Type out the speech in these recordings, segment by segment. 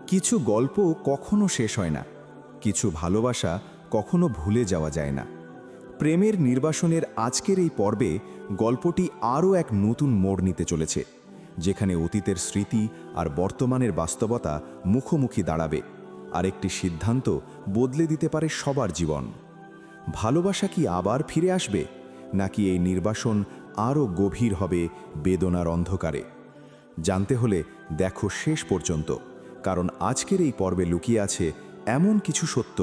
কিছু গল্প কখনো শেষ হয় না, কিছু ভালোবাসা কখনো ভুলে যাওয়া যায় না। প্রেমের নির্বাসনের আজকের এই পর্বে গল্পটি আরও এক নতুন মোড় নিতে চলেছে, যেখানে অতীতের স্মৃতি আর বর্তমানের বাস্তবতা মুখোমুখি দাঁড়াবে, আর একটি সিদ্ধান্ত বদলে দিতে পারে সবার জীবন। ভালোবাসা কি আবার ফিরে আসবে, নাকি এই নির্বাসন আরও গভীর হবে বেদনার অন্ধকারে? জানতে হলে দেখো শেষ পর্যন্ত, কারণ আজকের এই পর্বে লুকিয়ে আছে এমন কিছু সত্য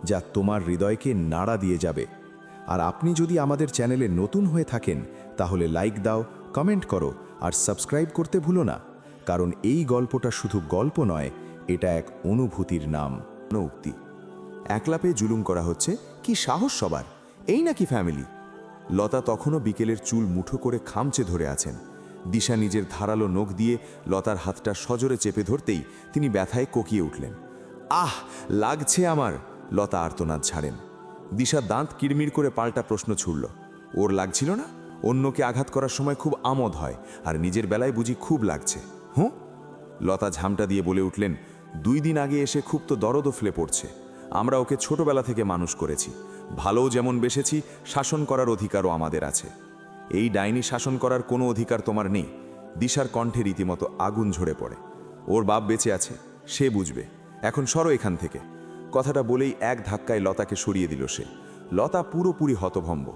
যা তোমার হৃদয়কে নাড়া দিয়ে যাবে। আর আপনি যদি আমাদের চ্যানেলে নতুন হয়ে থাকেন, তাহলে লাইক দাও, কমেন্ট করো আর সাবস্ক্রাইব করতে ভুলো না, কারণ এই গল্পটা শুধু গল্প নয়, এটা এক অনুভূতির নাম। উক্তি একলা পেয়ে জুলুম করা হচ্ছে, কি সাহস সবার! এই নাকি ফ্যামিলি? লতা তখনও বিকেলের চুল মুঠো করে খামচে ধরে আছেন। দিশা নিজের ধারালো নখ দিয়ে লতার হাতটা সজোরে চেপে ধরতেই তিনি ব্যথায় কোকিয়ে উঠলেন। আহ, লাগছে আমার! লতা আর্তনাদ ছাড়েন। দিশা দাঁত কিড়মিড় করে পাল্টা প্রশ্ন ছুড়ল, ওর লাগছিল না? অন্যকে আঘাত করার সময় খুব আমোদ হয়, আর নিজের বেলায় বুঝি খুব লাগছে? হুঁ? লতা ঝামটা দিয়ে বলে উঠলেন, 2 দিন আগে এসে খুব তো দরদও ফেলে পড়ছে। আমরা ওকে ছোটবেলা থেকে মানুষ করেছি, ভালোও যেমন বেসেছি, শাসন করার অধিকারও আমাদের আছে। এই ডাইনি শাসন করার কোনো অধিকার তোমার নেই। দিশার কণ্ঠে রীতিমতো আগুন ঝরে পড়ে। ওর বাপ বেঁচে আছে, সে বুঝবে। এখন সরো এখান থেকে। কথাটা বলেই এক ধাক্কায় লতাকে সরিয়ে দিল সে। লতা পুরোপুরি হতভম্ব।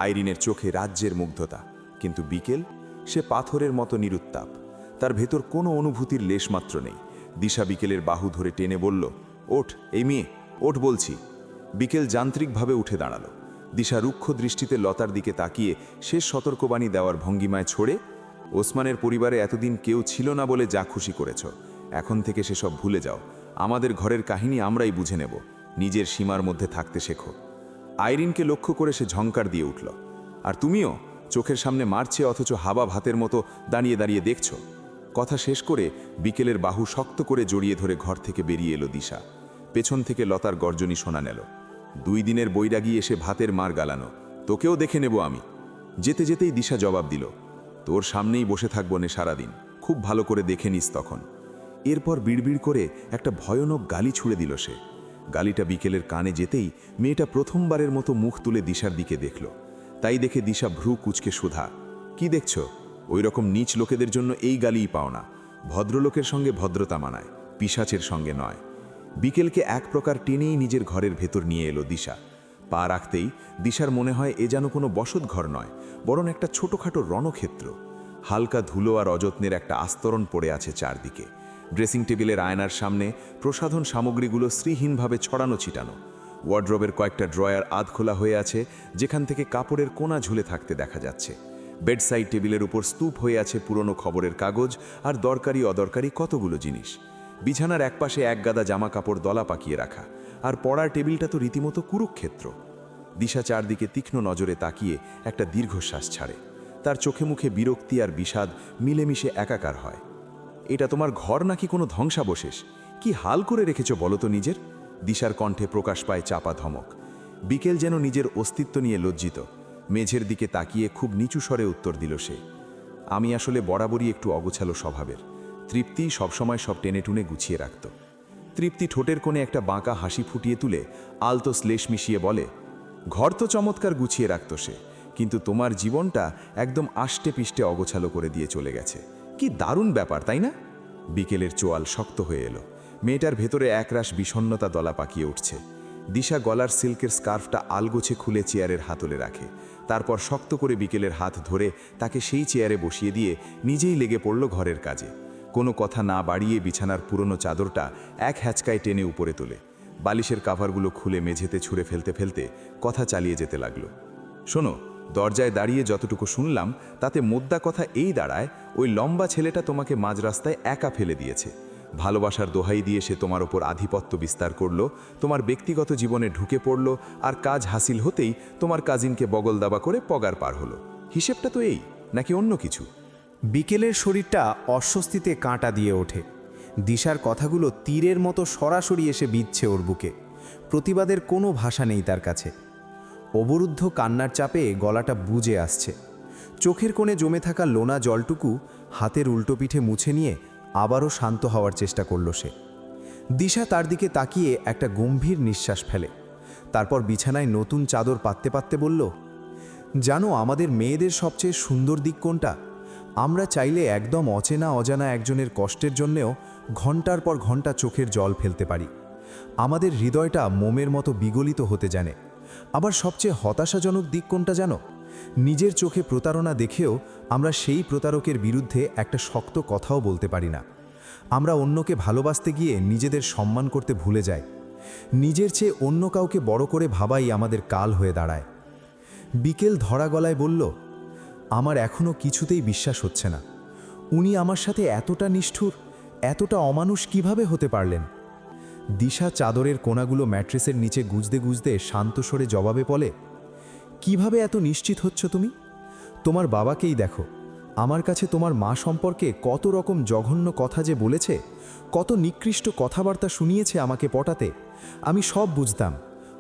আইরিনের চোখে রাজ্যের মুগ্ধতা, কিন্তু বিকেল, সে পাথরের মতো নিরুত্তাপ। তার ভেতর কোনো অনুভূতির লেশমাত্র নেই। দিশা বিকেলের বাহু ধরে টেনে বলল, ওঠ এই মেয়ে, ওঠ বলছি। বিকেল যান্ত্রিকভাবে উঠে দাঁড়ালো। দিশা রুক্ষ দৃষ্টিতে লতার দিকে তাকিয়ে শেষ সতর্কবাণী দেওয়ার ভঙ্গিমায় ছড়ে, ওসমানের পরিবারে এতদিন কেউ ছিল না বলে যা খুশি করেছ, এখন থেকে সেসব ভুলে যাও। আমাদের ঘরের কাহিনী আমরাই বুঝে নেব। নিজের সীমার মধ্যে থাকতে শেখো। আইরিনকে লক্ষ্য করে সে ঝংকার দিয়ে উঠল, আর তুমিও চোখের সামনে মারছে, অথচ হাবা ভাতের মতো দাঁড়িয়ে দাঁড়িয়ে দেখছ। কথা শেষ করে বিকেলের বাহু শক্ত করে জড়িয়ে ধরে ঘর থেকে বেরিয়ে এলো দিশা। পেছন থেকে লতার গর্জনী শোনা নেল, 2 দিনের বৈরাগী এসে ভাতের মার গালানো, তোকেও দেখে নেব আমি। যেতে যেতেই দিশা জবাব দিল, তোর সামনেই বসে থাকবো নে সারাদিন, খুব ভালো করে দেখে নিস তখন। এরপর বিড়বিড় করে একটা ভয়ানক গালি ছুড়ে দিল সে। গালিটা বিকেলের কানে যেতেই মেয়েটা প্রথমবারের মতো মুখ তুলে দিশার দিকে দেখল। তাই দেখে দিশা ভ্রু কুচকে সুধা, কি দেখছ? ওই রকম নীচ লোকেদের জন্য এই গালিই পাও না। ভদ্রলোকের সঙ্গে ভদ্রতা মানায়, পিশাচের সঙ্গে নয়। বিকেলকে এক প্রকার টেনেই নিজের ঘরের ভেতর নিয়ে এলো দিশা। পা রাখতেই দিশার মনে হয় এ যেন কোনো বসত ঘর নয়, বরং একটা ছোটোখাটো রণক্ষেত্র। হালকা ধুলো আর অযত্নের একটা আস্তরণ পড়ে আছে চারদিকে। ড্রেসিং টেবিলের আয়নার সামনে প্রসাধন সামগ্রীগুলো শ্রীহীনভাবে ছড়ানো ছিটানো। ওয়ার্ড্রোবের কয়েকটা ড্রয়ার আধখোলা হয়ে আছে, যেখান থেকে কাপড়ের কোনা ঝুলে থাকতে দেখা যাচ্ছে। বেডসাইড টেবিলের উপর স্তূপ হয়ে আছে পুরনো খবরের কাগজ আর দরকারি অদরকারি কতগুলো জিনিস। বিছানার একপাশে এক গাদা জামা কাপড় দলা পাকিয়ে রাখা, আর পড়ার টেবিলটা তো রীতিমতো কুরুক্ষেত্র। দিশা চারদিকে তীক্ষ্ণ নজরে তাকিয়ে একটা দীর্ঘশ্বাস ছাড়ে। তার চোখে মুখে বিরক্তি আর বিষাদ মিলেমিশে একাকার হয়। এটা তোমার ঘর নাকি কোনো ধ্বংসাবশেষ? কি হাল করে রেখেছ বলো তো নিজের? দিশার কণ্ঠে প্রকাশ পায় চাপা ধমক। বিকেল যেন নিজের অস্তিত্ব নিয়ে লজ্জিত। মেঝের দিকে তাকিয়ে খুব নিচু স্বরে উত্তর দিল সে, আমি আসলে বরাবরই একটু অগোছালো স্বভাবের। তৃপ্তি সবসময় সব টেনে টুনে গুছিয়ে রাখত। তৃপ্তি ঠোঁটের কোণে একটা বাঁকা হাসি ফুটিয়ে তুলে আলতো শ্লেষ মিশিয়ে বলে, ঘর তো চমৎকার গুছিয়ে রাখত সে, কিন্তু তোমার জীবনটা একদম আষ্টে পিষ্টে অগোছালো করে দিয়ে চলে গেছে। কি দারুণ ব্যাপার, তাই না? বিকেলের চোয়াল শক্ত হয়ে এলো। মেয়েটার ভেতরে একরাশ বিষণ্ণতা দলা পাকিয়ে উঠছে। দিশা গলার সিল্কের স্কার্ফটা আলগোছে খুলে চেয়ারের হাতলে রাখে। তারপর শক্ত করে বিকেলের হাত ধরে তাকে সেই চেয়ারে বসিয়ে দিয়ে নিজেই লেগে পড়ল ঘরের কাজে। কোনো কথা না বাড়িয়ে বিছানার পুরনো চাদরটা এক হ্যাচকায় টেনে উপরে তোলে। বালিশের কাভারগুলো খুলে মেঝেতে ছুঁড়ে ফেলতে ফেলতে কথা চালিয়ে যেতে লাগলো, শোনো, দরজায় দাঁড়িয়ে যতটুকু শুনলাম তাতে মোদ্দা কথা এই দাঁড়ায়, ওই লম্বা ছেলেটা তোমাকে মাঝ রাস্তায় একা ফেলে দিয়েছে। ভালোবাসার দোহাই দিয়ে সে তোমার ওপর আধিপত্য বিস্তার করলো, তোমার ব্যক্তিগত জীবনে ঢুকে পড়ল, আর কাজ হাসিল হতেই তোমার কাজিনকে বগল দাবা করে পগার পার হলো। হিসেবটা তো এই, নাকি অন্য কিছু? বিকেলের শরীরটা অস্বস্তিতে কাঁটা দিয়ে ওঠে। দিশার কথাগুলো তীরের মতো সরাসরি এসে বিঁধছে ওর বুকে। প্রতিবাদের কোনো ভাষা নেই তার কাছে। অবরুদ্ধ কান্নার চাপে গলাটা বুজে আসছে। চোখের কোণে জমে থাকা লোনা জলটুকু হাতের উল্টো পিঠে মুছে নিয়ে আবারও শান্ত হওয়ার চেষ্টা করল সে। দিশা তার দিকে তাকিয়ে একটা গম্ভীর নিঃশ্বাস ফেলে। তারপর বিছানায় নতুন চাদর পাততে পাততে বলল, জানো আমাদের মেয়েদের সবচেয়ে সুন্দর দিক কোনটা? আমরা চাইলে একদম অচেনা অজানা একজনের কষ্টের জন্যেও ঘন্টার পর ঘন্টা চোখের জল ফেলতে পারি। আমাদের হৃদয়টা মোমের মতো বিগলিত হতে জানে। আবার সবচেয়ে হতাশাজনক দিক কোনটা জানো? নিজের চোখে প্রতারণা দেখেও আমরা সেই প্রতারকের বিরুদ্ধে একটা শক্ত কথাও বলতে পারি না। আমরা অন্যকে ভালোবাসতে গিয়ে নিজেদের সম্মান করতে ভুলে যাই। নিজের চেয়ে অন্য কাউকে বড় করে ভাবাই আমাদের কাল হয়ে দাঁড়ায়। বিকেল ধরা গলায় বলল, আমার এখনও কিছুতেই বিশ্বাস হচ্ছে না। উনি আমার সাথে এতটা নিষ্ঠুর, এতটা অমানুষ কিভাবে হতে পারলেন? দিশা চাদরের কোণাগুলো ম্যাট্রেসের নিচে গুজতে গুজতে শান্ত স্বরে জবাবে বলে, কিভাবে এত নিশ্চিত হচ্ছ তুমি? তোমার বাবাকেই দেখো। আমার কাছে তোমার মা সম্পর্কে কত রকম জঘন্য কথা যে বলেছে, কত নিকৃষ্ট কথাবার্তা শুনিয়েছে আমাকে পটাতে। আমি সব বুঝতাম,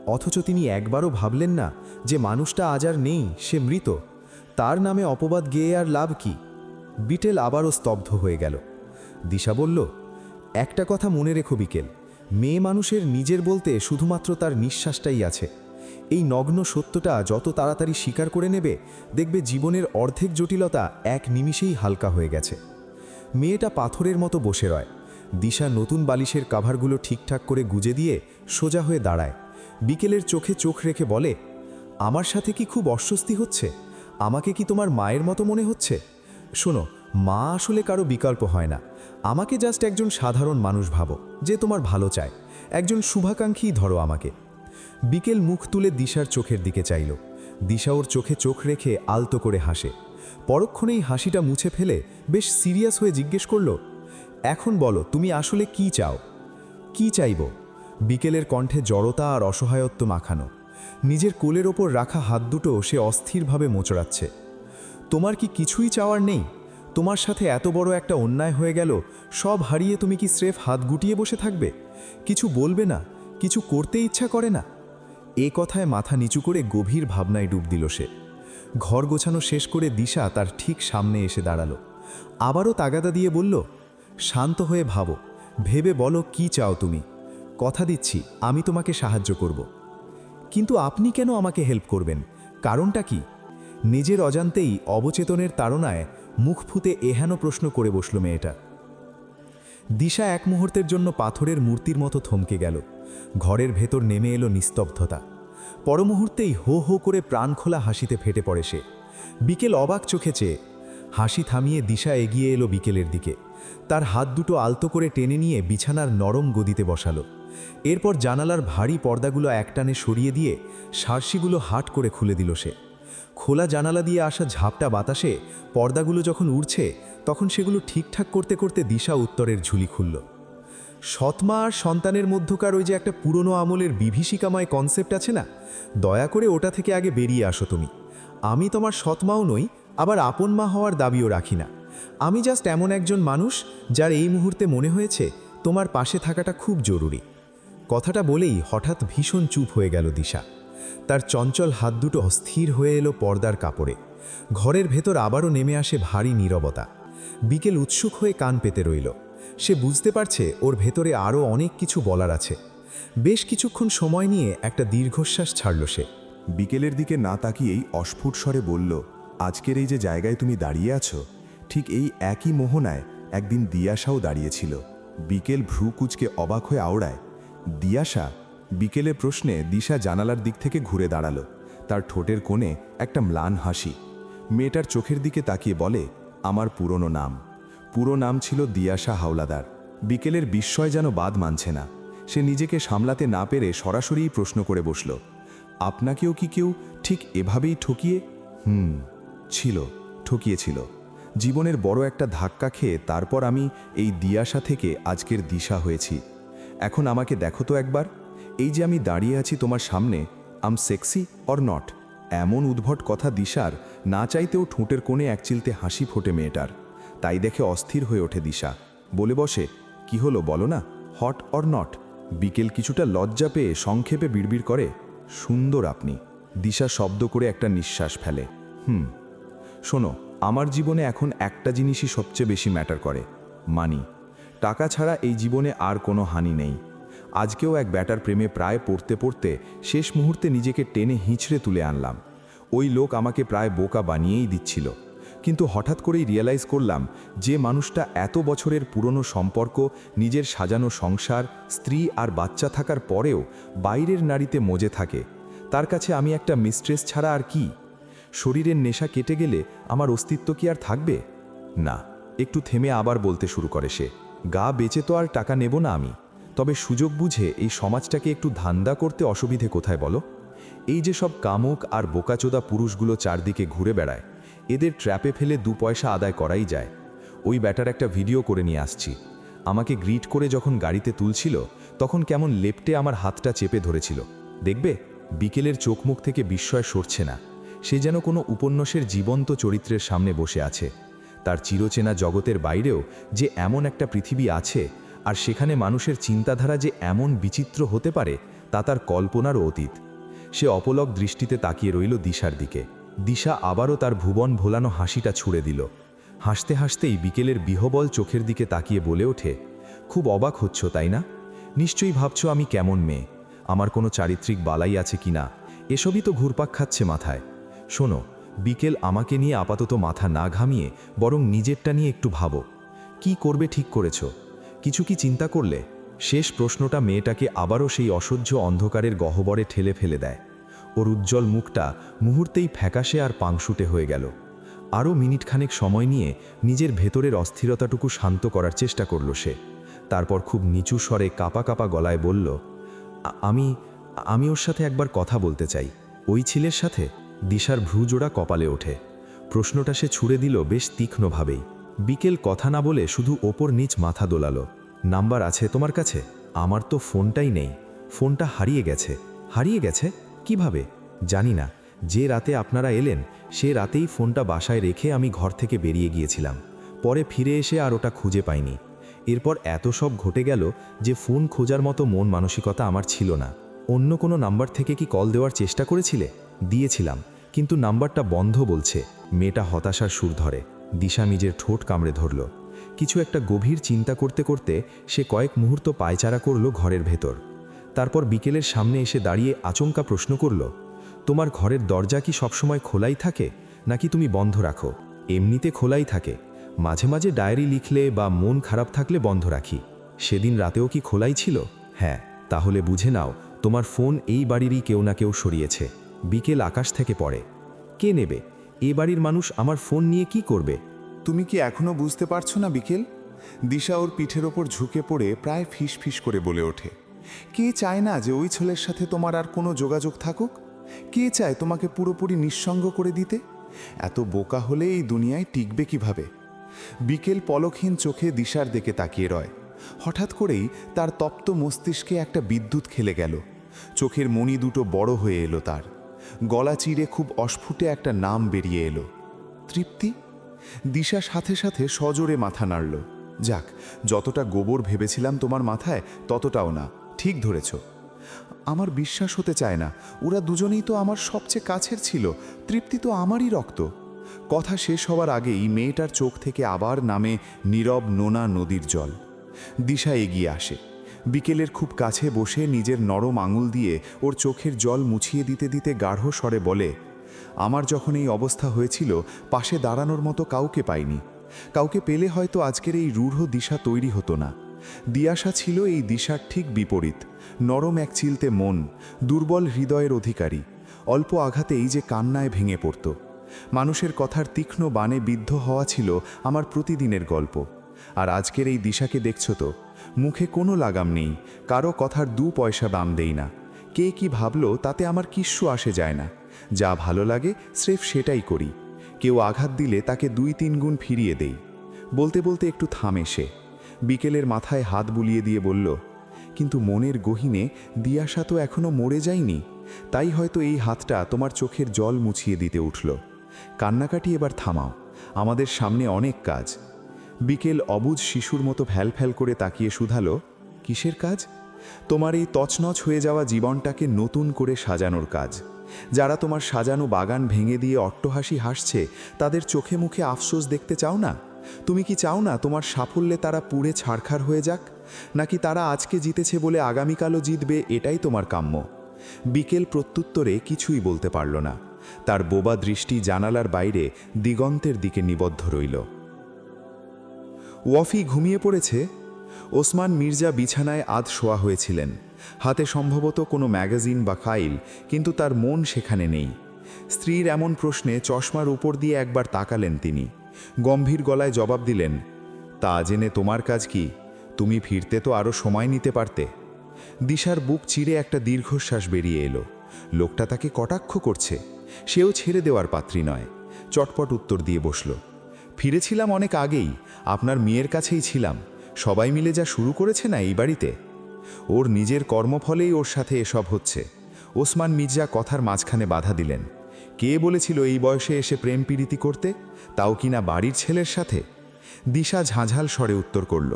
অথচ তিনি একবারও ভাবলেন না যে মানুষটা আজ আর নেই, সে মৃত। তার নামে অপবাদ গেয়ে আর লাভ কি? বিটেল আবারও স্তব্ধ হয়ে গেল। দিশা বলল, একটা কথা মনে রেখো বিকেল, মেয়ে মানুষের নিজের বলতে শুধুমাত্র তার নিঃশ্বাসটাই আছে। এই নগ্ন সত্যটা যত তাড়াতাড়ি স্বীকার করে নেবে, দেখবে জীবনের অর্ধেক জটিলতা এক নিমিষেই হালকা হয়ে গেছে। মেয়েটা পাথরের মতো বসে রয়। দিশা নতুন বালিশের কাভারগুলো ঠিকঠাক করে গুজে দিয়ে সোজা হয়ে দাঁড়ায়। বিকেলের চোখে চোখ রেখে বলে, আমার সাথে কি খুব অস্বস্তি হচ্ছে? আমাকে কি তোমার মায়ের মতো মনে হচ্ছে? শোনো, মা আসলে কারো বিকল্প হয় না। আমাকে জাস্ট একজন সাধারণ মানুষ ভাবো, যে তোমার ভালো চায়। একজন শুভাকাঙ্ক্ষী ধরো আমাকে। বিকেল মুখ তুলে দিশার চোখের দিকে চাইল। দিশা ওর চোখে চোখ রেখে আলতো করে হাসে। পরক্ষণেই হাসিটা মুছে ফেলে বেশ সিরিয়াস হয়ে জিজ্ঞেস করল, এখন বলো তুমি আসলে কি চাও? কি চাইব? বিকেলের কণ্ঠে জড়তা আর অসহায়ত্ব মাখানো। নিজের কোলের ওপর রাখা হাত দুটো সে অস্থিরভাবে মোচড়াচ্ছে। তোমার কি কিছুই চাওয়ার নেই? তোমার সাথে এত বড় একটা অন্যায় হয়ে গেল, সব হারিয়ে তুমি কি স্রেফ হাত গুটিয়ে বসে থাকবে? কিছু বলবে না? কিছু করতে ইচ্ছা করে না? এ কথায় মাথা নিচু করে গভীর ভাবনায় ডুব দিল সে। ঘর গোছানো শেষ করে দিশা তার ঠিক সামনে এসে দাঁড়ালো। আবারও তাগাদা দিয়ে বলল, শান্ত হয়ে ভাবো, ভেবে বলো কি চাও তুমি। কথা দিচ্ছি আমি তোমাকে সাহায্য করব। কিন্তু আপনি কেন আমাকে হেল্প করবেন? কারণটা কি? নিজের অজান্তেই অবচেতনের তাড়নায় মুখ ফুটে এহেন প্রশ্ন করে বসল মেয়েটা। দিশা এক মুহূর্তের জন্য পাথরের মূর্তির মতো থমকে গেল। ঘরের ভেতর নেমে এলো নিস্তব্ধতা। পরমুহূর্তেই হো হো করে প্রাণখোলা হাসিতে ফেটে পড়ে সে। বিকেল অবাক চোখে চেয়ে। হাসি থামিয়ে দিশা এগিয়ে এলো বিকেলের দিকে। তার হাত দুটো আলতো করে টেনে নিয়ে বিছানার নরম গদিতে বসালো। এরপর জানালার ভারী পর্দাগুলো একটানে সরিয়ে দিয়ে সার্সিগুলো হাট করে খুলে দিল সে। খোলা জানালা দিয়ে আসা ঝাপটা বাতাসে পর্দাগুলো যখন উড়ছে, তখন সেগুলো ঠিকঠাক করতে করতে দিশা উত্তরের ঝুলি খুলল। সৎমা আর সন্তানের মধ্যকার ওই যে একটা পুরনো আমলের বিভীষিকাময় কনসেপ্ট আছে না, দয়া করে ওটা থেকে আগে বেরিয়ে আসো তুমি। আমি তোমার সৎমাও নই, আবার আপন মা হওয়ার দাবিও রাখি না। আমি জাস্ট এমন একজন মানুষ যার এই মুহূর্তে মনে হয়েছে তোমার পাশে থাকাটা খুব জরুরি। কথাটা বলেই হঠাৎ ভীষণ চুপ হয়ে গেল দিশা। তার চঞ্চল হাত দুটো অস্থির হয়ে এলো পর্দার কাপড়ে। ঘরের ভেতর আবারও নেমে আসে ভারী নীরবতা। বিকেল উৎসুক হয়ে কান পেতে রইল। সে বুঝতে পারছে ওর ভেতরে আরও অনেক কিছু বলার আছে। বেশ কিছুক্ষণ সময় নিয়ে একটা দীর্ঘশ্বাস ছাড়ল সে। বিকেলের দিকে না তাকিয়েই অস্ফুট স্বরে বলল, আজকের এই যে জায়গায় তুমি দাঁড়িয়ে আছো, ঠিক এই একই মোহনায় একদিন দিয়াশাও দাঁড়িয়েছিল। বিকেল ভ্রু কুচকে অবাক হয়ে আওড়ায়, দিয়াশা? বিকেলের প্রশ্নে দিশা জানালার দিক থেকে ঘুরে দাঁড়ালো। তার ঠোঁটের কোণে একটা ম্লান হাসি। মেয়েটার চোখের দিকে তাকিয়ে বলে, আমার পুরনো নাম। পুরো নাম ছিল দিয়াশা হাওলাদার। বিকেলের বিস্ময় যেন বাদ মানছে না। সে নিজেকে সামলাতে না পেরে সরাসরিই প্রশ্ন করে বসল, আপনাকেও কি কেউ ঠিক এভাবেই ঠকিয়ে? ছিল, ঠকিয়েছিল। জীবনের বড় একটা ধাক্কা খেয়ে তারপর আমি এই দিয়াশা থেকে আজকের দিশা হয়েছি। এখন আমাকে দেখো তো একবার, এই যে আমি দাঁড়িয়ে আছি তোমার সামনে, আম সেক্সি অর নট? এমন উদ্ভট কথা দিশার না চাইতেও ঠোঁটের কোণে একচিলতে হাসি ফোটে মেয়েটার। তাই দেখে অস্থির হয়ে ওঠে দিশা। বলে বসে, কি হলো বলো না, হট অর নট? বিকেল কিছুটা লজ্জা পেয়ে সংক্ষেপে বিড়বিড় করে, সুন্দর আপনি। দিশা শব্দ করে একটা নিঃশ্বাস ফেলে। শোনো, আমার জীবনে এখন একটা জিনিসই সবচেয়ে বেশি ম্যাটার করে, মানি। টাকা ছাড়া এই জীবনে আর কোনো হানি নেই। আজকেও এক ব্যাটার প্রেমে প্রায় পড়তে পড়তে শেষ মুহূর্তে নিজেকে টেনে হিঁচড়ে তুলে আনলাম। ওই লোক আমাকে প্রায় বোকা বানিয়েই দিচ্ছিল, কিন্তু হঠাৎ করেই রিয়েলাইজ করলাম যে মানুষটা এত বছরের পুরনো সম্পর্ক, নিজের সাজানো সংসার, স্ত্রী আর বাচ্চা থাকার পরেও বাইরের নারীতে মজে থাকে, তার কাছে আমি একটা মিস্ট্রেস ছাড়া আর কি? শরীরের নেশা কেটে গেলে আমার অস্তিত্ব কি আর থাকবে? না। একটু থেমে আবার বলতে শুরু করে সে, গা বেচে তো আর টাকা নেব না আমি, তবে সুযোগ বুঝে এই সমাজটাকে একটু ধান্দা করতে অসুবিধে কোথায় বলো? এই যে সব কামুক আর বোকাচোদা পুরুষগুলো চারদিকে ঘুরে বেড়ায়, এদের ট্র্যাপে ফেলে 2 পয়সা আদায় করাই যায়। ওই ব্যাটার একটা ভিডিও করে নিয়ে আসছি। আমাকে গ্রিট করে যখন গাড়িতে তুলছিল তখন কেমন লেপ্টে আমার হাতটা চেপে ধরেছিল। দেখবে, বিকেলের চোখমুখ থেকে বিস্ময় সরছে না। সে যেন কোনো উপন্যাসের জীবন্ত চরিত্রের সামনে বসে আছে। তার চিরচেনা জগতের বাইরেও যে এমন একটা পৃথিবী আছে, আর সেখানে মানুষের চিন্তাধারা যে এমন বিচিত্র হতে পারে তা তার কল্পনারও অতীত। সে অপলক দৃষ্টিতে তাকিয়ে রইল দিশার দিকে। দিশা আবারও তার ভুবন ভোলানো হাসিটা ছুঁড়ে দিল। হাসতে হাসতেই বিকেলের বিহবল চোখের দিকে তাকিয়ে বলে ওঠে, খুব অবাক হচ্ছ তাই না? নিশ্চয়ই ভাবছো আমি কেমন মেয়ে, আমার কোনো চারিত্রিক বালাই আছে কি না, এসবই তো ঘুরপাক খাচ্ছে মাথায়। শোনো, বিকেল আমাকে নিয়ে আপাতত মাথা না ঘামিয়ে বরং নিজেরটা নিয়ে একটু ভাবো। কি করবে ঠিক করেছ? কিছু কি চিন্তা করলে? শেষ প্রশ্নটা মেয়েটাকে আবারও সেই অসহ্য অন্ধকারের গহ্বরে ঠেলে ফেলে দেয়। ওর উজ্জ্বল মুখটা মুহূর্তেই ফ্যাকাশে আর পাংশুটে হয়ে গেল। আরও মিনিটখানেক সময় নিয়ে নিজের ভেতরের অস্থিরতাটুকু শান্ত করার চেষ্টা করল সে। তারপর খুব নিচু স্বরে কাঁপা কাঁপা গলায় বলল, আমি ওর সাথে একবার কথা বলতে চাই। ওই ছেলের সাথে? দিশার ভ্রুজোড়া কপালে ওঠে। প্রশ্নটা সে ছুড়ে দিল বেশ তীক্ষ্ণভাবেই। বিকেল কথা না বলে শুধু ওপর নিচ মাথা দোলালো। নাম্বার আছে তোমার কাছে? আমার তো ফোনটাই নেই। ফোনটা হারিয়ে গেছে। হারিয়ে গেছে? কিভাবে? জানি না। যে রাতে আপনারা এলেন সে রাতেই ফোনটা বাসায় রেখে আমি ঘর থেকে বেরিয়ে গিয়েছিলাম। পরে ফিরে এসে আর ওটা খুঁজে পাইনি। এরপর এত সব ঘটে গেল যে ফোন খোঁজার মতো মন মানসিকতা আমার ছিল না। অন্য কোনো নাম্বার থেকে কি কল দেওয়ার চেষ্টা করেছিলে? দিয়েছিলাম, কিন্তু নাম্বারটা বন্ধ বলছে। মেয়েটা হতাশার সুর ধরে। দিশা নিজের ঠোঁট কামড়ে ধরল। কিছু একটা গভীর চিন্তা করতে করতে সে কয়েক মুহূর্ত পায়চারা করল ঘরের ভেতর। তারপর বিকেলের সামনে এসে দাঁড়িয়ে আচমকা প্রশ্ন করল, তোমার ঘরের দরজা কি সবসময় খোলাই থাকে নাকি তুমি বন্ধ রাখো? এমনিতে খোলাই থাকে, মাঝে মাঝে ডায়েরি লিখলে বা মন খারাপ থাকলে বন্ধ রাখি। সেদিন রাতেও কি খোলাই ছিল? হ্যাঁ। তাহলে বুঝে নাও তোমার ফোন এই বাড়িরই কেউ না কেউ সরিয়েছে। বিকেল আকাশ থেকে পড়ে। কে নেবে? এ বাড়ির মানুষ আমার ফোন নিয়ে কি করবে? তুমি কি এখনো বুঝতে পারছো না বিকেল? দিশা ওর পিঠের ওপর ঝুঁকে পড়ে প্রায় ফিস ফিস করে বলে ওঠে, কে চায় না যে ওই ছেলের সাথে তোমার আর কোনো যোগাযোগ থাকুক? কে চায় তোমাকে পুরোপুরি নিঃসঙ্গ করে দিতে? এত বোকা হলে এই দুনিয়ায় টিকবে কিভাবে? বিকেল পলকহীন চোখে দিশার দিকে তাকিয়ে রয়। হঠাৎ করেই তার তপ্ত মস্তিষ্কে একটা বিদ্যুৎ খেলে গেল। চোখের মণি দুটো বড় হয়ে এলো তার। গলা চিরে খুব অস্ফুটে একটা নাম বেরিয়ে এলো, তৃপ্তি। দিশা সাথে সাথে সজোরে মাথা নাড়ল। যাক, যতটা গোবর ভেবেছিলাম তোমার মাথায় ততটাও না, ঠিক ধরেছ। আমার বিশ্বাস হতে চায় না, ওরা দুজনেই তো আমার সবচেয়ে কাছের ছিল। তৃপ্তি তো আমারই রক্ত। কথা শেষ হওয়ার আগেই মেয়েটার চোখ থেকে আবার নামে নীরব নোনা নদীর জল। দিশা এগিয়ে আসে, বিকেলের খুব কাছে বসে নিজের নরম আঙুল দিয়ে ওর চোখের জল মুছিয়ে দিতে দিতে গাঢ় স্বরে বলে, আমার যখন এই অবস্থা হয়েছিল পাশে দাঁড়ানোর মতো কাউকে পাইনি। কাউকে পেলে হয়তো আজকের এই রূঢ় দিশা তৈরি হতো না। দিয়াশা ছিল এই দিশার ঠিক বিপরীত। নরম এক চিলতে মন, দুর্বল হৃদয়ের অধিকারী। অল্প আঘাতেই যে কান্নায় ভেঙে পড়ত। মানুষের কথার তীক্ষ্ণ বাণে বিদ্ধ হওয়া ছিল আমার প্রতিদিনের গল্প। আর আজকের এই দিশাকে দেখছ তো, মুখে কোনো লাগাম নেই, কারো কথার 2 পয়সা দাম দেই না। কে কি ভাবলো তাতে আমার কিচ্ছু আসে যায় না। যা ভালো লাগে স্রেফ সেটাই করি। কেউ আঘাত দিলে তাকে 2-3 গুণ ফিরিয়ে দেই। বলতে বলতে একটু থামে সে। বিকেলের মাথায় হাত বুলিয়ে দিয়ে বলল, কিন্তু মনের গহীনে দিয়াশা তো এখনো মরে যায়নি। তাই হয়তো এই হাতটা তোমার চোখের জল মুছিয়ে দিতে উঠল। কান্নাকাটি এবার থামাও, আমাদের সামনে অনেক কাজ। বিকেল অবুঝ শিশুর মতো ফ্যাল করে তাকিয়ে শুধালো, কিসের কাজ? তোমার এই তছনছ হয়ে যাওয়া জীবনটাকে নতুন করে সাজানোর কাজ। যারা তোমার সাজানো বাগান ভেঙে দিয়ে অট্টহাসি হাসছে তাদের চোখে মুখে আফসোস দেখতে চাও না? তুমি কি চাও না তোমার সাফল্যে তারা পুড়ে ছারখার হয়ে যাক, নাকি তারা আজকে জিতেছে বলে আগামীকালও জিতবে এটাই তোমার কাম্য? বিকেল প্রত্যুত্তরে কিছুই বলতে পারল না। তার বোবা দৃষ্টি জানালার বাইরে দিগন্তের দিকে নিবদ্ধ রইল। ওয়াফি ঘুমিয়ে পড়েছে। ওসমান মির্জা বিছানায় আধ শোয়া হয়েছিলেন, হাতে সম্ভবত কোনো ম্যাগাজিন বা ফাইল, কিন্তু তার মন সেখানে নেই। স্ত্রীর এমন প্রশ্নে চশমার উপর দিয়ে একবার তাকালেন তিনি, গম্ভীর গলায় জবাব দিলেন, তা জেনে তোমার কাজ কি? তুমি ফিরতে তো আরও সময় নিতে পারতে। দিশার বুক চিরে একটা দীর্ঘশ্বাস বেরিয়ে এলো। লোকটা তাকে কটাক্ষ করছে, সেও ছেড়ে দেওয়ার পাত্রী নয়। চটপট উত্তর দিয়ে বসল, ফিরেছিলাম অনেক আগেই, আপনার মেয়ের কাছেই ছিলাম। সবাই মিলে যা শুরু করেছে না এই বাড়িতে, ওর নিজের কর্মফলেই ওর সাথে এসব হচ্ছে। ওসমান মির্জা কথার মাঝখানে বাধা দিলেন, কে বলেছিল এই বয়সে এসে প্রেম পীড়িতি করতে, তাও কিনা বাড়ির ছেলের সাথে? দিশা ঝাঁঝাল স্বরে উত্তর করল,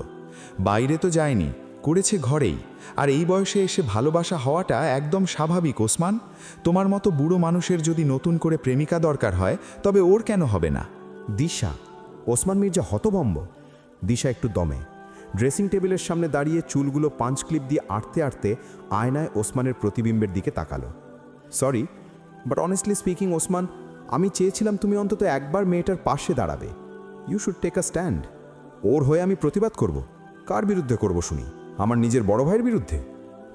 বাইরে তো যায়নি, করেছে ঘরেই। আর এই বয়সে এসে ভালোবাসা হওয়াটা একদম স্বাভাবিক ওসমান। তোমার মতো বুড়ো মানুষের যদি নতুন করে প্রেমিকা দরকার হয়, তবে ওর কেন হবে না? দিশা। ওসমান মির্জা হতভম্ব। দিশা একটু দমে ড্রেসিং টেবিলের সামনে দাঁড়িয়ে চুলগুলো পাঞ্চ ক্লিপ দিয়ে আটতে আটতে আয়নায় ওসমানের প্রতিবিম্বের দিকে তাকালো। Sorry, but honestly speaking Osman, আমি চেয়েছিলাম তুমি অন্তত একবার মেয়েটার পাশে দাঁড়াবে। You should take a stand. ওর হয়ে আমি প্রতিবাদ করব। কার বিরুদ্ধে করব শুনি? আমার নিজের বড় ভাইয়ের বিরুদ্ধে?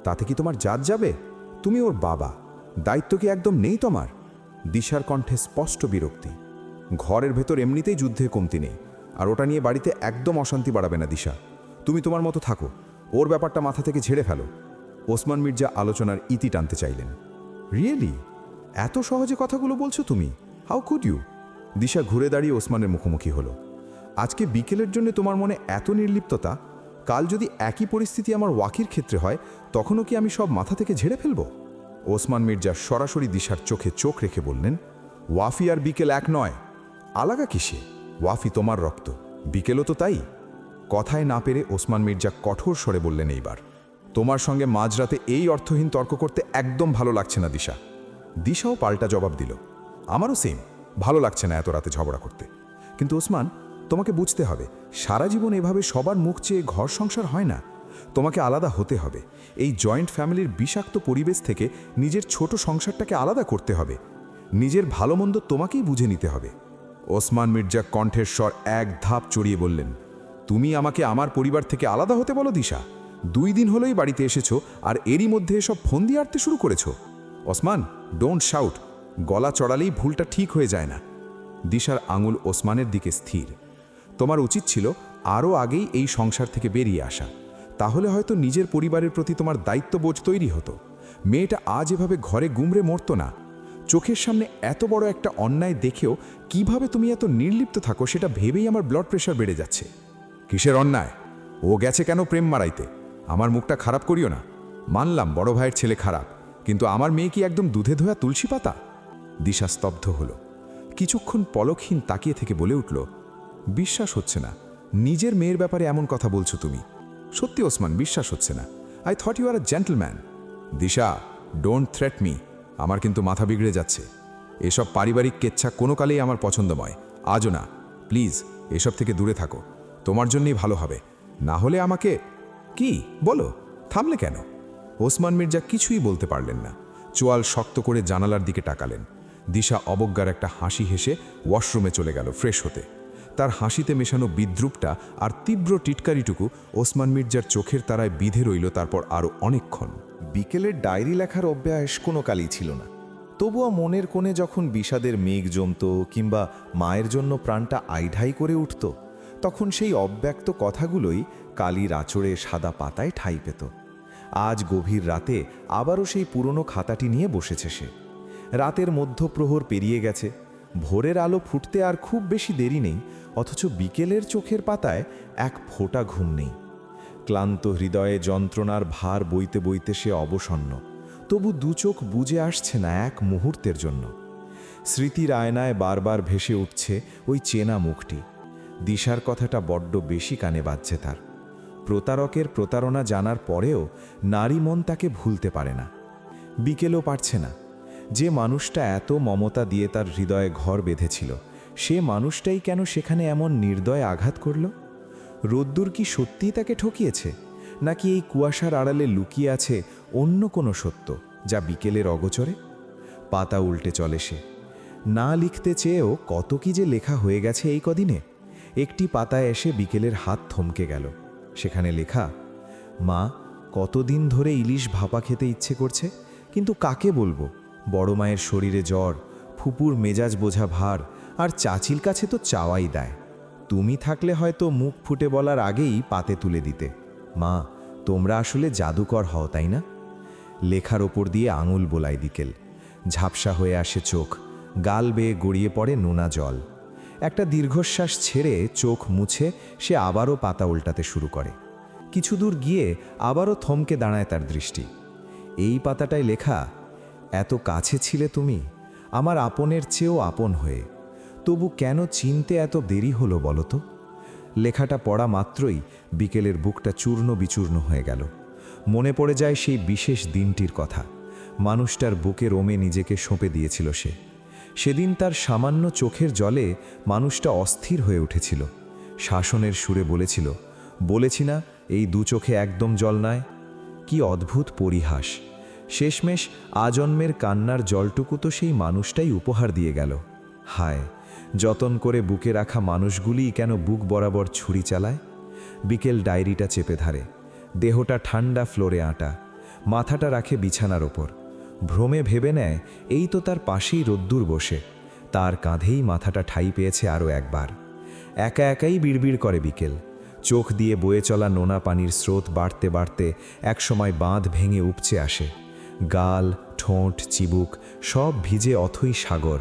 তাতে কি তোমার জাত যাবে? তুমি ওর বাবা, দায়িত্ব কি একদম নেই তোমার? দিশার কণ্ঠে স্পষ্ট বিরক্তি। ঘরের ভেতর এমনিতেই যুদ্ধে কমতি নেই, আর ওটা নিয়ে বাড়িতে একদম অশান্তি বাড়াবে না দিশা। তুমি তোমার মতো থাকো, ওর ব্যাপারটা মাথা থেকে ঝেড়ে ফেলো। ওসমান মির্জা আলোচনার ইতি টানতে চাইলেন। রিয়েলি? এত সহজে কথাগুলো বলছো তুমি? How could you? দিশা ঘুরে দাঁড়িয়ে ওসমানের মুখোমুখি হলো। আজকে বিকেলের জন্য তোমার মনে এত নির্লিপ্ততা? কাল যদি একই পরিস্থিতি আমার ওয়াকির ক্ষেত্রে হয়, তখনও কি আমি সব মাথা থেকে ঝেড়ে ফেলব? ওসমান মির্জা সরাসরি দিশার চোখে চোখ রেখে বললেন, ওয়াফি আর বিকেল এক নয়। আলাদা কিসে? ওয়াফি তোমার রক্ত, বিকেলও তো তাই। কথায় না পেরে ওসমান মির্জা কঠোর স্বরে বললেন, এইবার তোমার সঙ্গে মাঝরাতে এই অর্থহীন তর্ক করতে একদম ভালো লাগছে না দিশা। দিশাও পাল্টা জবাব দিল, আমারও সেম, ভালো লাগছে না এত রাতে ঝগড়া করতে। কিন্তু ওসমান, তোমাকে বুঝতে হবে, সারা জীবন এভাবে সবার মুখ চেয়ে ঘর সংসার হয় না। তোমাকে আলাদা হতে হবে। এই জয়েন্ট ফ্যামিলির বিষাক্ত পরিবেশ থেকে নিজের ছোট সংসারটাকে আলাদা করতে হবে। নিজের ভালো মন্দ তোমাকেই বুঝে নিতে হবে। ওসমান মির্জা কণ্ঠের স্বর এক ধাপ চড়িয়ে বললেন, তুমি আমাকে আমার পরিবার থেকে আলাদা হতে বলো দিশা? 2 দিন হলোই বাড়িতে এসেছো, আর এরই মধ্যে এসব ফোন দিয়ে আটতে শুরু করেছো। Osman, don't shout. গলা চড়ালেই ভুলটা ঠিক হয়ে যায় না। দিশার আঙুল ওসমানের দিকে স্থির। তোমার উচিত ছিল আরও আগেই এই সংসার থেকে বেরিয়ে আসা। তাহলে হয়তো নিজের পরিবারের প্রতি তোমার দায়িত্ববোধ তৈরি হতো। মেয়েটা আজ এভাবে ঘরে গুমড়ে মরতো না। চোখের সামনে এত বড় একটা অন্যায় দেখেও কিভাবে তুমি এত নির্লিপ্ত থাকো, সেটা ভেবেই আমার ব্লাড প্রেশার বেড়ে যাচ্ছে। কিসের অন্যায়? ও গেছে কেন প্রেম মারাইতে? আমার মুখটা খারাপ করিও না। মানলাম বড় ভাইয়ের ছেলে খারাপ, কিন্তু আমার মেয়ে কি একদম দুধে ধোয়া তুলসী পাতা? দিশা স্তব্ধ হলো। কিছুক্ষণ পলকহীন তাকিয়ে থেকে বলে উঠল, বিশ্বাস হচ্ছে না, নিজের মেয়ের ব্যাপারে এমন কথা বলছো তুমি। সত্যি ওসমান, বিশ্বাস হচ্ছে না। I thought you are a gentleman. Disha, don't threat me. আমার কিন্তু মাথা বিগড়ে যাচ্ছে। এসব পারিবারিক কেচ্ছা কোনো কালেই আমার পছন্দময়, আজও না। প্লিজ এসব থেকে দূরে থাকো, তোমার জন্যই ভালো হবে। না হলে আমাকে... কি বলো? থামলে কেন? ওসমান মির্জা কিছুই বলতে পারলেন না। চোয়াল শক্ত করে জানালার দিকে তাকালেন। দিশা অবজ্ঞার একটা হাসি হেসে ওয়াশরুমে চলে গেল ফ্রেশ হতে। তার হাসিতে মেশানো বিদ্রুপটা আর তীব্র টিটকারিটুকু ওসমান মির্জার চোখের তারায় বিধে রইল তারপর আরও অনেকক্ষণ। বিকেলের ডায়েরি লেখার অভ্যাস কোনো কালই ছিল না। তবুও মনের কোণে যখন বিষাদের মেঘ জমত কিংবা মায়ের জন্য প্রাণটা আইঢাই করে উঠত, তখন সেই অব্যক্ত কথাগুলোই কালির আঁচড়ে সাদা পাতায় ঠাঁই পেত। আজ গভীর রাতে আবারও সেই পুরনো খাতাটি নিয়ে বসেছে সে। রাতের মধ্যপ্রহর পেরিয়ে গেছে, ভোরের আলো ফুটতে আর খুব বেশি দেরি নেই, অথচ বিকেলের চোখের পাতায় এক ফোঁটা ঘুম নেই। ক্লান্ত হৃদয়ে যন্ত্রণার ভার বইতে বইতে সে অবসন্ন, তবু দুচোখ বুজে আসছে না এক মুহূর্তের জন্য। স্মৃতির আয়নায় বারবার ভেসে উঠছে ওই চেনা মুখটি। দিশার কথাটা বড্ড বেশি কানে বাজছে তার। প্রতারকের প্রতারণা জানার পরেও নারী মন তাকে ভুলতে পারে না। বিকেলও পারছে না। যে মানুষটা এত মমতা দিয়ে তার হৃদয়ে ঘর বেঁধেছিল, সে মানুষটাই কেন সেখানে এমন নির্দয় আঘাত করল? রোদ্দুর কি সত্যিই তাকে ঠকিয়েছে, নাকি এই কুয়াশার আড়ালে লুকিয়ে আছে অন্য কোনো সত্য, যা বিকেলের অগোচরে? পাতা উল্টে চলে সে। না লিখতে চেয়েও কত কি যে লেখা হয়ে গেছে এই কদিনে। একটি পাতায় এসে বিকেলের হাত থমকে গেল। সেখানে লেখা, মা, কতদিন ধরে ইলিশ ভাপা খেতে ইচ্ছে করছে, কিন্তু কাকে বলবো? বড় মায়ের শরীরে জ্বর, ফুপুর মেজাজ বোঝা ভার, আর চাচির কাছে তো চাওয়াই দেয়। তুমি থাকলে হয়তো মুখ ফুটে বলার আগেই পাতে তুলে দিতে। মা, তোমরা আসলে জাদুকর হও, তাই না? লেখার ওপর দিয়ে আঙুল বোলায় বিকেল। ঝাপসা হয়ে আসে চোখ, গাল বেয়ে গড়িয়ে পড়ে নোনা জল। একটা দীর্ঘশ্বাস ছেড়ে চোখ মুছে সে আবারও পাতা উল্টাতে শুরু করে। কিছু দূর গিয়ে আবারও থমকে দাঁড়ায় তার দৃষ্টি। এই পাতাটায় লেখা, এত কাছে ছিলে তুমি, আমার আপনের চেয়েও আপন হয়ে, তবু কেন চিনতে এত দেরি হলো বলো তো? লেখাটা পড়া মাত্রই বিকেলের বুকটা চূর্ণ বিচূর্ণ হয়ে গেল। মনে পড়ে যায় সেই বিশেষ দিনটির কথা। মানুষটার বুকে রোমে নিজেকে সঁপে দিয়েছিল সে। সেদিন তার সামান্য চোখের জলে মানুষটা অস্থির হয়ে উঠেছিল। শাসনের সুরে বলেছিল, বলেছি না এই দু চোখে একদম জল নয়। কি অদ্ভুত পরিহাস! শেষমেশ আজন্মের কান্নার জলটুকু তো সেই মানুষটাই উপহার দিয়ে গেল। হায়, যতন করে বুকে রাখা মানুষগুলিই কেন বুক বরাবর ছুরি চালায়? বিকেল ডায়েরিটা চেপে ধরে। দেহটা ঠান্ডা ফ্লোরে আঁটা, মাথাটা রাখে বিছানার ওপর। ভ্রমে ভেবে নেয় এই তো তার পাশেই রোদ্দুর বসে, তার কাঁধেই মাথাটা ঠাঁই পেয়েছে আরও একবার। একা একাই বিড়বিড় করে বিকেল। চোখ দিয়ে বয়ে চলা নোনা পানির স্রোত বাড়তে বাড়তে একসময় বাঁধ ভেঙে উপচে আসে। গাল, ঠোঁট, চিবুক সব ভিজে অথই সাগর।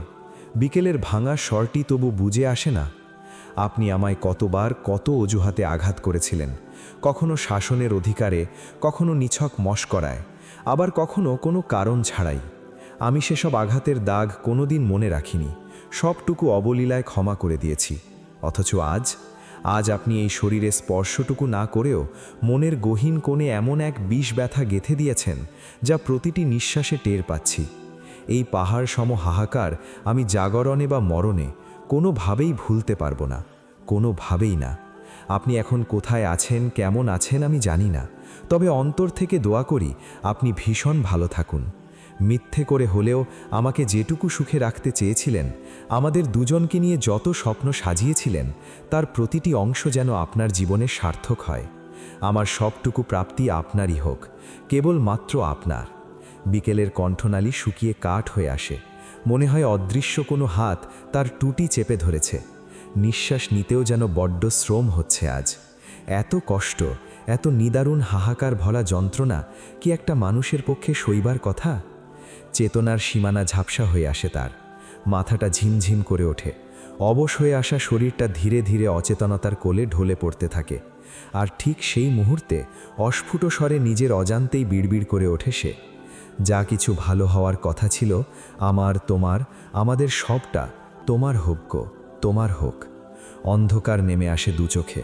বিকেলের ভাঙা স্বরটি তবু বুঝে আসে না। আপনি আমায় কতবার কত অজুহাতে আঘাত করেছিলেন, কখনো শাসনের অধিকারে, কখনো নিছক মশকরায়, আবার কখনো কোনো কারণ ছাড়াই। আমি সেসব আঘাতের দাগ কোনোদিন মনে রাখিনি, সবটুকু অবলীলায় ক্ষমা করে দিয়েছি। অথচ আজ আপনি এই শরীরে স্পর্শটুকু না করেও মনের গহীন কোণে এমন এক বিষ ব্যথা গেঁথে দিয়েছেন, যা প্রতিটি নিঃশ্বাসে টের পাচ্ছি। এই পাহাড় সম হাহাকার আমি জাগরণে বা মরণে কোনোভাবেই ভুলতে পারবো না, কোনোভাবেই না। আপনি এখন কোথায় আছেন, কেমন আছেন আমি জানি না, তবে অন্তর থেকে দোয়া করি আপনি ভীষণ ভালো থাকুন। মিথ্যে করে হলেও আমাকে যেটুকু সুখে রাখতে চেয়েছিলেন, আমাদের দুজনকে নিয়ে যত স্বপ্ন সাজিয়েছিলেন, তার প্রতিটি অংশ যেন আপনার জীবনে সার্থক হয়। আমার সবটুকু প্রাপ্তি আপনারই হোক, কেবলমাত্র আপনার। বিকেলের কণ্ঠনালী শুকিয়ে কাঠ হয়ে আসে। মনে হয় অদৃশ্য কোনো হাত তার টুটি চেপে ধরেছে। নিঃশ্বাস নিতেও যেন বড্ড শ্রম হচ্ছে আজ। এত কষ্ট, এত নিদারুণ হাহাকার ভরা যন্ত্রণা কি একটা মানুষের পক্ষে সইবার কথা? চেতনার সীমানা ঝাপসা হয়ে আসে তার। মাথাটা ঝিমঝিম করে ওঠে। অবশ হয়ে আসা শরীরটা ধীরে ধীরে অচেতনতার কোলে ঢলে পড়তে থাকে। আর ঠিক সেই মুহূর্তে অস্ফুট স্বরে নিজের অজান্তেই বিড়বিড় করে ওঠে সে, যা কিছু ভালো হওয়ার কথা ছিল, আমার, তোমার, আমাদের সবটা তোমার হোক গো, তোমার হোক। অন্ধকার নেমে আসে দু চোখে।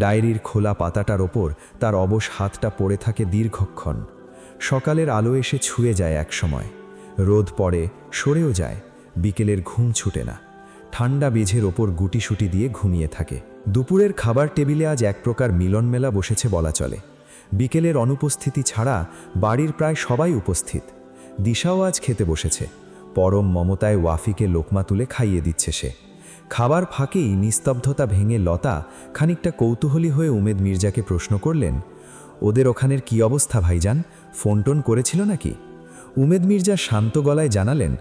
ডায়েরির খোলা পাতাটার ওপর তার অবশ হাতটা পড়ে থাকে দীর্ঘক্ষণ। সকালের আলো এসে ছুঁয়ে যায় এক সময়, রোদ পড়ে, সরেও যায়। বিকেলের ঘুম ছুটে না। ঠান্ডা মেঝের ওপর গুটিসুটি দিয়ে ঘুমিয়ে থাকে। দুপুরের খাবার টেবিলে আজ এক প্রকার মিলনমেলা বসেছে বলা চলে। বিকেলের অনুপস্থিতি ছাড়া বাড়ির প্রায় সবাই উপস্থিত। দিশাও আজ খেতে বসেছে। পরম মমতায় ওয়াফিকে লোকমা তুলে খাইয়ে দিচ্ছে সে। খাবার ফাঁকেই নিস্তব্ধতা ভেঙে লতা খানিকটা কৌতূহলী হয়ে উমেদ মির্জাকে প্রশ্ন করলেন, ওদের ওখানের কি অবস্থা ভাইজান, ফোন টোন করেছিল নাকি? উমেদ মির্জা শান্ত গলায় জানালেন,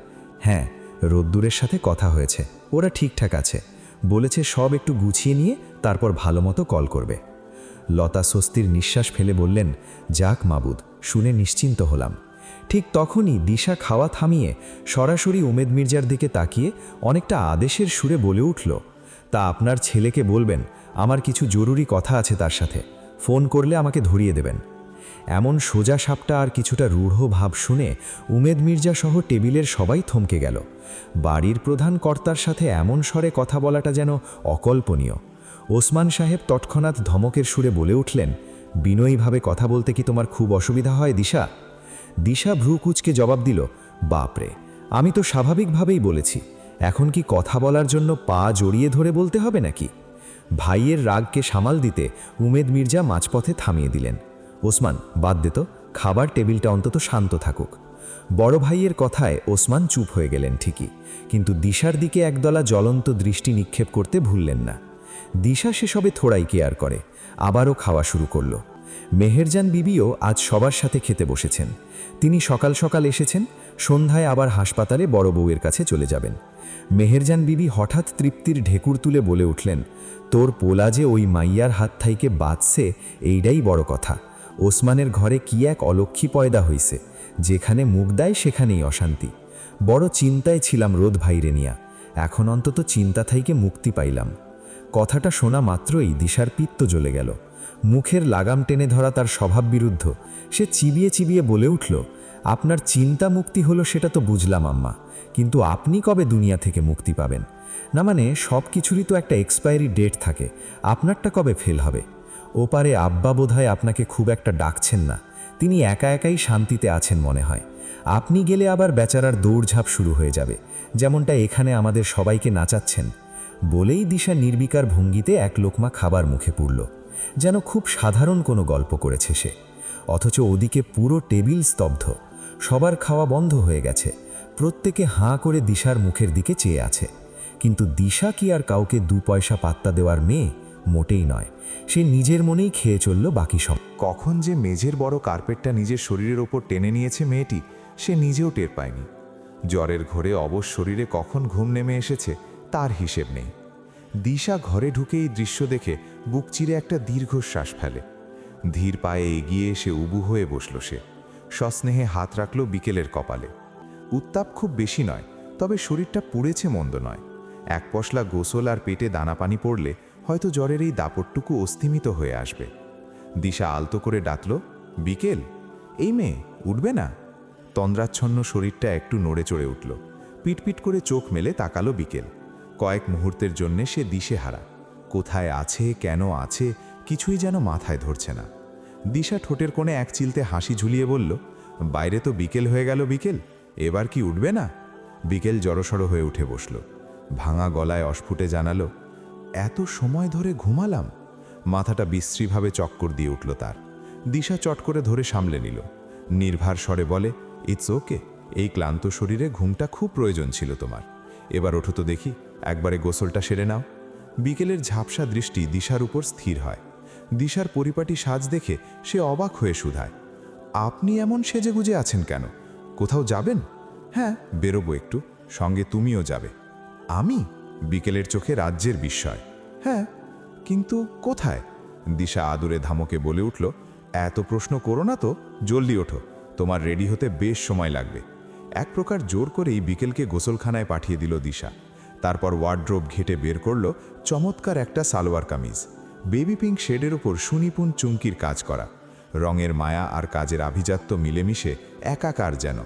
হ্যাঁ, রোদ্দুরের সাথে কথা হয়েছে, ওরা ঠিকঠাক আছে, বলেছে সব একটু গুছিয়ে নিয়ে তারপর ভালো মতো কল করবে। লতা স্বস্তির নিঃশ্বাস ফেলে বললেন, যাক মাবুদ, শুনে নিশ্চিন্ত হলাম। ঠিক তখনই দিশা খাওয়া থামিয়ে সরাসরি উমেদ মির্জার দিকে তাকিয়ে অনেকটা আদেশের সুরে বলে উঠল, তা আপনার ছেলেকে বলবেন আমার কিছু জরুরি কথা আছে তার সাথে, ফোন করলে আমাকে ধরিয়ে দেবেন। এমন সোজা সাপটা আর কিছুটা রূঢ় ভাব শুনে উমেদ মির্জা সহ টেবিলের সবাই থমকে গেল। বাড়ির প্রধান কর্তার সাথে এমন স্বরে কথা বলাটা যেন অকল্পনীয়। ওসমান সাহেব তৎক্ষণাৎ ধমকের সুরে বলে উঠলেন, বিনয়ীভাবে কথা বলতে কি তোমার খুব অসুবিধা হয় দিশা? দিশা ভ্রু কুঁচকে জবাব দিল, বাপরে, আমি তো স্বাভাবিকভাবেই বলেছি, এখন কি কথা বলার জন্য পা জড়িয়ে ধরে বলতে হবে নাকি? ভাইয়ের রাগকে সামাল দিতে উমেদ মির্জা মাঝপথে থামিয়ে দিলেন। ওসমান, বাদ দে তো, খাবার টেবিলটা অন্তত শান্ত থাকুক। বড় ভাইয়ের কথায় ওসমান চুপ হয়ে গেলেন ঠিকই, কিন্তু দিশার দিকে একদলা জ্বলন্ত দৃষ্টি নিক্ষেপ করতে ভুললেন না। দিশা সেসবে থোড়াই কেয়ার করে, আবারও খাওয়া শুরু করল। মেহেরজান বিবিও আজ সবার সাথে খেতে বসেছেন। তিনি সকাল সকাল এসেছেন, সন্ধ্যায় আবার হাসপাতালে বড় বউয়ের কাছে চলে যাবেন। মেহেরজান বিবি হঠাৎ তৃপ্তির ঢেকুর তুলে বলে উঠলেন, তোর পোলা যে ওই মাইয়ার হাত থাইকে বাঁচছে, এইটাই বড় কথা। ওসমানের ঘরে কি এক অলক্ষী পয়দা হইছে, যেখানে মুখ দেয় সেখানেই অশান্তি। বড় চিন্তায় ছিলাম রোদ ভাইরে নিয়া, এখন অন্তত চিন্তা থাইকে মুক্তি পাইলাম। কথাটা শোনা মাত্রই দিশার পিত্ত জ্বলে গেল। মুখের লাগাম টেনে ধরা তার স্বভাব বিরুদ্ধ। সে চিবিয়ে চিবিয়ে বলে উঠল, আপনার চিন্তা মুক্তি হলো সেটা তো বুঝলাম আম্মা, কিন্তু আপনি কবে দুনিয়া থেকে মুক্তি পাবেন? না মানে সব কিছুরই তো একটা এক্সপায়ারি ডেট থাকে, আপনারটা কবে ফেল হবে? ওপারে আব্বা বোধহয় আপনাকে খুব একটা ডাকছেন না, তিনি একা একাই শান্তিতে আছেন মনে হয়। আপনি গেলে আবার বেচারার দৌড়ঝাঁপ শুরু হয়ে যাবে, যেমনটা এখানে আমাদের সবাইকে নাচাচ্ছেন। বলেই দিশা নির্বিকার ভঙ্গিতে এক লোকমা খাবার মুখে পুরল, যেন খুব সাধারণ কোনো গল্প করেছে সে। অথচ ওদিকে পুরো টেবিল স্তব্ধ, সবার খাওয়া বন্ধ হয়ে গেছে। প্রত্যেকে হাঁ করে দিশার মুখের দিকে চেয়ে আছে। কিন্তু দিশা কি আর কাউকে 2 পয়সা পাত্তা দেওয়ার মেয়ে? মোটেই নয়। সে নিজের মনেই খেয়ে চলল বাকি সব। কখন যে মেঝের বড় কার্পেটটা নিজের শরীরের ওপর টেনে নিয়েছে মেয়েটি, সে নিজেও টের পায়নি। জ্বরের ঘোরে অবশ শরীরে কখন ঘুম নেমে এসেছে তার হিসেব নেই। দিশা ঘরে ঢুকে এই দৃশ্য দেখে বুক চিরে একটা দীর্ঘশ্বাস ফেলে। ধীর পায়ে এগিয়ে এসে উবু হয়ে বসল সে। সস্নেহে হাত রাখল বিকেলের কপালে। উত্তাপ খুব বেশি নয়, তবে শরীরটা পুড়েছে মন্দ নয়। এক পশলা গোসল আর পেটে দানা পানি পড়লে হয়তো জ্বরের এই দাপটটুকু অস্তিমিত হয়ে আসবে। দিশা আলতো করে ডাকল, বিকেল, এই মেয়ে উঠবে না? তন্দ্রাচ্ছন্ন শরীরটা একটু নড়ে চড়ে উঠল। পিটপিট করে চোখ মেলে তাকালো বিকেল। কয়েক মুহূর্তের জন্যে সে দিশেহারা। কোথায় আছে, কেন আছে, কিছুই যেন মাথায় ধরছে না। দিশা ঠোঁটের কোণে এক চিলতে হাসি ঝুলিয়ে বলল, বাইরে তো বিকেল হয়ে গেল বিকেল, এবার কি উঠবে না? বিকেল জড়সড় হয়ে উঠে বসল। ভাঙা গলায় অস্ফুটে জানালো, এত সময় ধরে ঘুমালাম। মাথাটা বিশ্রীভাবে চক্কর দিয়ে উঠল তার। দিশা চট করে ধরে সামলে নিল। নির্ভার স্বরে বলে, ইটস ওকে, এই ক্লান্ত শরীরে ঘুমটা খুব প্রয়োজন ছিল তোমার। এবার ওঠো তো দেখি, একবারে গোসলটা সেরে নাও। বিকেলের ঝাপসা দৃষ্টি দিশার উপর স্থির হয়। দিশার পরিপাটি সাজ দেখে সে অবাক হয়ে শুধায়, আপনি এমন সেজেগুজে আছেন কেন? কোথাও যাবেন? হ্যাঁ, বেরোবো একটু, সঙ্গে তুমিও যাবে। আমি? বিকেলের চোখে রাজ্যের বিস্ময়। হ্যাঁ, কিন্তু কোথায়? দিশা আদুরে ধামকে বলে উঠল, এত প্রশ্ন করো না তো, জলদি ওঠো, তোমার রেডি হতে বেশ সময় লাগবে। এক প্রকার জোর করেই বিকেলকে গোসলখানায় পাঠিয়ে দিল দিশা। তারপর ওয়ার্ড্রোব ঘেটে বের করল চমৎকার একটা সালোয়ার কামিজ। বেবি পিঙ্ক শেডের ওপর সুনিপুণ চুমকির কাজ করা। রঙের মায়া আর কাজের আভিজাত্য মিলেমিশে একাকার যেন।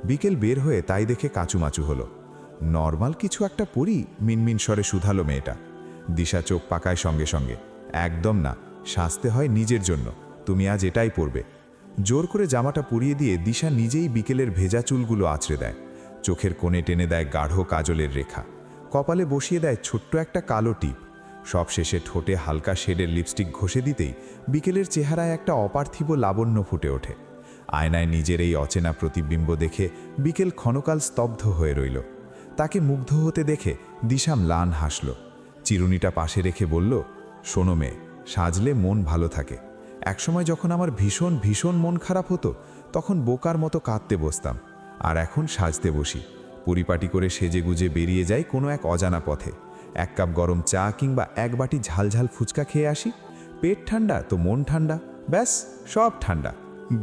বিকেল বের হয়ে তাই দেখে কাঁচুমাচু হলো। নর্মাল কিছু একটা পরি, মিনমিন স্বরে শুধালো মেয়েটা। দিশা চোখ পাকায় সঙ্গে সঙ্গে, একদম না, সাজতে হয় নিজের জন্য, তুমি আজ এটাই পরবে। জোর করে জামাটা পরিয়ে দিয়ে দিশা নিজেই বিকেলের ভেজা চুলগুলো আঁচড়ে দেয়। চোখের কোণে টেনে দেয় গাঢ় কাজলের রেখা। কপালে বসিয়ে দেয় ছোট্ট একটা কালো টিপ। সব শেষে ঠোঁটে হালকা শেডের লিপস্টিক ঘষে দিতেই বিকেলের চেহারায় একটা অপার্থিব লাবণ্য ফুটে ওঠে। আয়নায় নিজের এই অচেনা প্রতিবিম্ব দেখে বিকেল ক্ষণকাল স্তব্ধ হয়ে রইল। তাকে মুগ্ধ হতে দেখে দিশা ম্লান হাসল। চিরুনিটা পাশে রেখে বলল, শোনো মেয়ে, সাজলে মন ভালো থাকে। একসময় যখন আমার ভীষণ ভীষণ মন খারাপ হতো, তখন বোকার মতো কাঁদতে বসতাম, আর এখন সাজতে বসি। পরিপাটি করে সেজেগুজে বেরিয়ে যাই কোনো এক অজানা পথে। 1 কাপ গরম চা কিংবা 1 বাটি ঝালঝাল ফুচকা খেয়ে আসি। পেট ঠান্ডা তো মন ঠান্ডা, ব্যাস সব ঠান্ডা।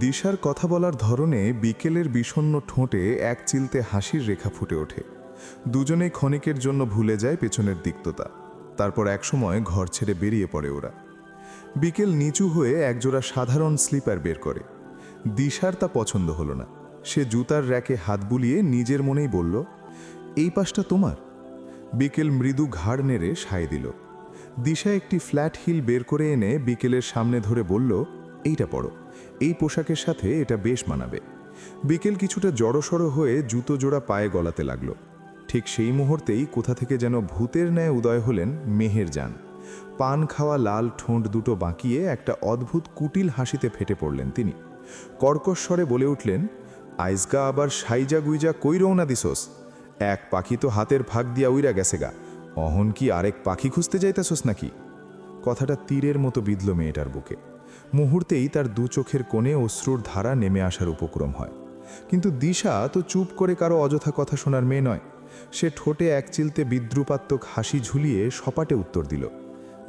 দিশার কথা বলার ধরনে বিকেলের বিষণ্ণ ঠোঁটে এক চিলতে হাসির রেখা ফুটে ওঠে। দুজনেই ক্ষণিকের জন্য ভুলে যায় পেছনের তিক্ততা। তারপর একসময় ঘর ছেড়ে বেরিয়ে পড়ে ওরা। বিকেল নিচু হয়ে একজোড়া সাধারণ স্লিপার বের করে। দিশার তা পছন্দ হলো না। সে জুতার র্যাকে হাত বুলিয়ে নিজের মনেই বলল, এই পাশটা তোমার। বিকেল মৃদু ঘাড় নেড়ে সায় দিল। দিশা একটি ফ্ল্যাট হিল বের করে এনে বিকেলের সামনে ধরে বলল, এইটা পড়ো, এই পোশাকের সাথে এটা বেশ মানাবে। বিকেল কিছুটা জড়সড় হয়ে জুতো জোড়া পায়ে গলাতে লাগলো। ঠিক ঠিক সেই মুহূর্তেই কোথা থেকে যেন ভূতের ন্যায় উদয় হলেন মেহেরজান। পান খাওয়া লাল ঠোঁট দুটো বাঁকিয়ে একটা অদ্ভুত কুটিল হাসিতে ফেটে পড়লেন তিনি। কর্কশ স্বরে বলে উঠলেন, আইজগা আবার সাইজা গুইজা কই রওনা দিছোস? এক পাখি তো হাতের ফাঁক দিয়া উইরা গেছে গা, অহন কি আরেক পাখি খুঁজতে যাইতাছোস নাকি? কথাটা তীরের মতো বিঁধল মেয়েটার বুকে। মুহূর্তেই তার দু চোখের কোণে অশ্রুর ধারা নেমে আসার উপক্রম হয়। কিন্তু দিশা তো চুপ করে কারো অযথা কথা শোনার মেয়ে নয়। সে ঠোঁটে এক চিলতে বিদ্রুপাত্মক হাসি ঝুলিয়ে সপাটে উত্তর দিল,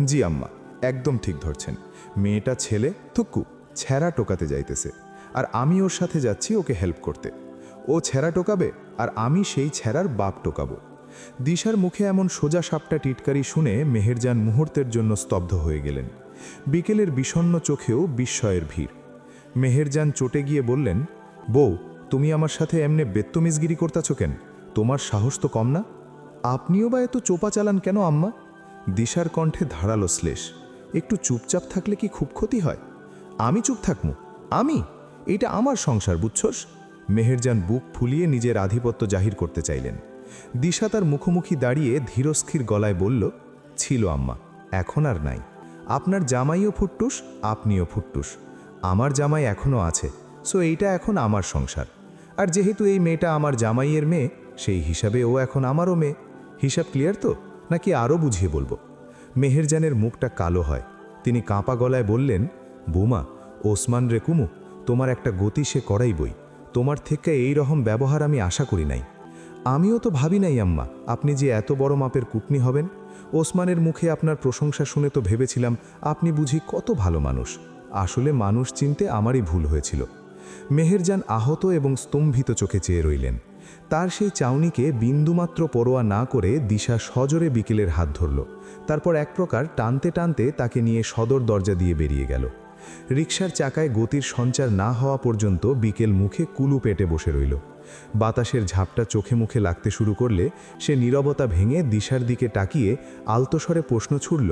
জি আম্মা, একদম ঠিক ধরছেন। মেয়েটা ছেলে থুক্কু ছেঁড়া টোকাতে যাইতেছে, আর আমি ওর সাথে যাচ্ছি ওকে হেল্প করতে। ও ছেঁড়া টোকাবে আর আমি সেই ছেঁড়ার বাপ টোকাবো। দিশার মুখে এমন সোজা সাপটা টিটকারি শুনে মেহেরজান মুহূর্তের জন্য স্তব্ধ হয়ে গেলেন। বিকেলের বিষণ্ণ চোখেও বিস্ময়ের ভিড়। মেহেরজান চটে গিয়ে বললেন, বউ, তুমি আমার সাথে এমনে বেত্তমিজগিরি করতেছ কেন? তোমার সাহস তো কম না? আপনিও বা এত চোপা চালান কেন আম্মা? দিশার কণ্ঠে ধারালো শ্লেষ। একটু চুপচাপ থাকলে কি খুব ক্ষতি হয়? আমি চুপ থাকমু? আমি? এটা আমার সংসার, বুঝছস? মেহেরজান বুক ফুলিয়ে নিজের আধিপত্য জাহির করতে চাইলেন। দিশা তার মুখোমুখি দাঁড়িয়ে ধীরস্থির গলায় বলল, ছিল আম্মা, এখন আর নাই। আপনার জামাইও ফুট্টুস, আপনিও ফুট্টুস। আমার জামাই এখনও আছে, সো এইটা এখন আমার সংসার। আর যেহেতু এই মেয়েটা আমার জামাইয়ের মেয়ে, সেই হিসাবে ও এখন আমারও মেয়ে। হিসাব ক্লিয়ার তো, নাকি আরও বুঝিয়ে বলবো? মেহেরজানের মুখটা কালো হয়। তিনি কাঁপা গলায় বললেন, বৌমা, ওসমান রে কুমু, তোমার একটা গতি সে করাই বই। তোমার থেকে এই রকম ব্যবহার আমি আশা করি নাই। আমিও তো ভাবি নাই আম্মা আপনি যে এত বড় মাপের কুটনি হবেন। ওসমানের মুখে আপনার প্রশংসা শুনে তো ভেবেছিলাম আপনি বুঝি কত ভালো মানুষ। আসলে মানুষ চিনতে আমারই ভুল হয়েছিল। মেহেরজান আহত এবং স্তম্ভিত চোখে চেয়ে রইলেন। তার সেই চাউনিকে বিন্দুমাত্র পরোয়া না করে দিশা সজোরে বিকেলের হাত ধরল। তারপর এক প্রকার টানতে টানতে তাকে নিয়ে সদর দরজা দিয়ে বেরিয়ে গেল। রিকশার চাকায় গতির সঞ্চার না হওয়া পর্যন্ত বিকেল মুখে কুলু পেটে বসে রইল। বাতাসের ঝাপটা চোখে মুখে লাগতে শুরু করলে সে নীরবতা ভেঙে দিশার দিকে তাকিয়ে আলতস্বরে প্রশ্ন ছুড়ল,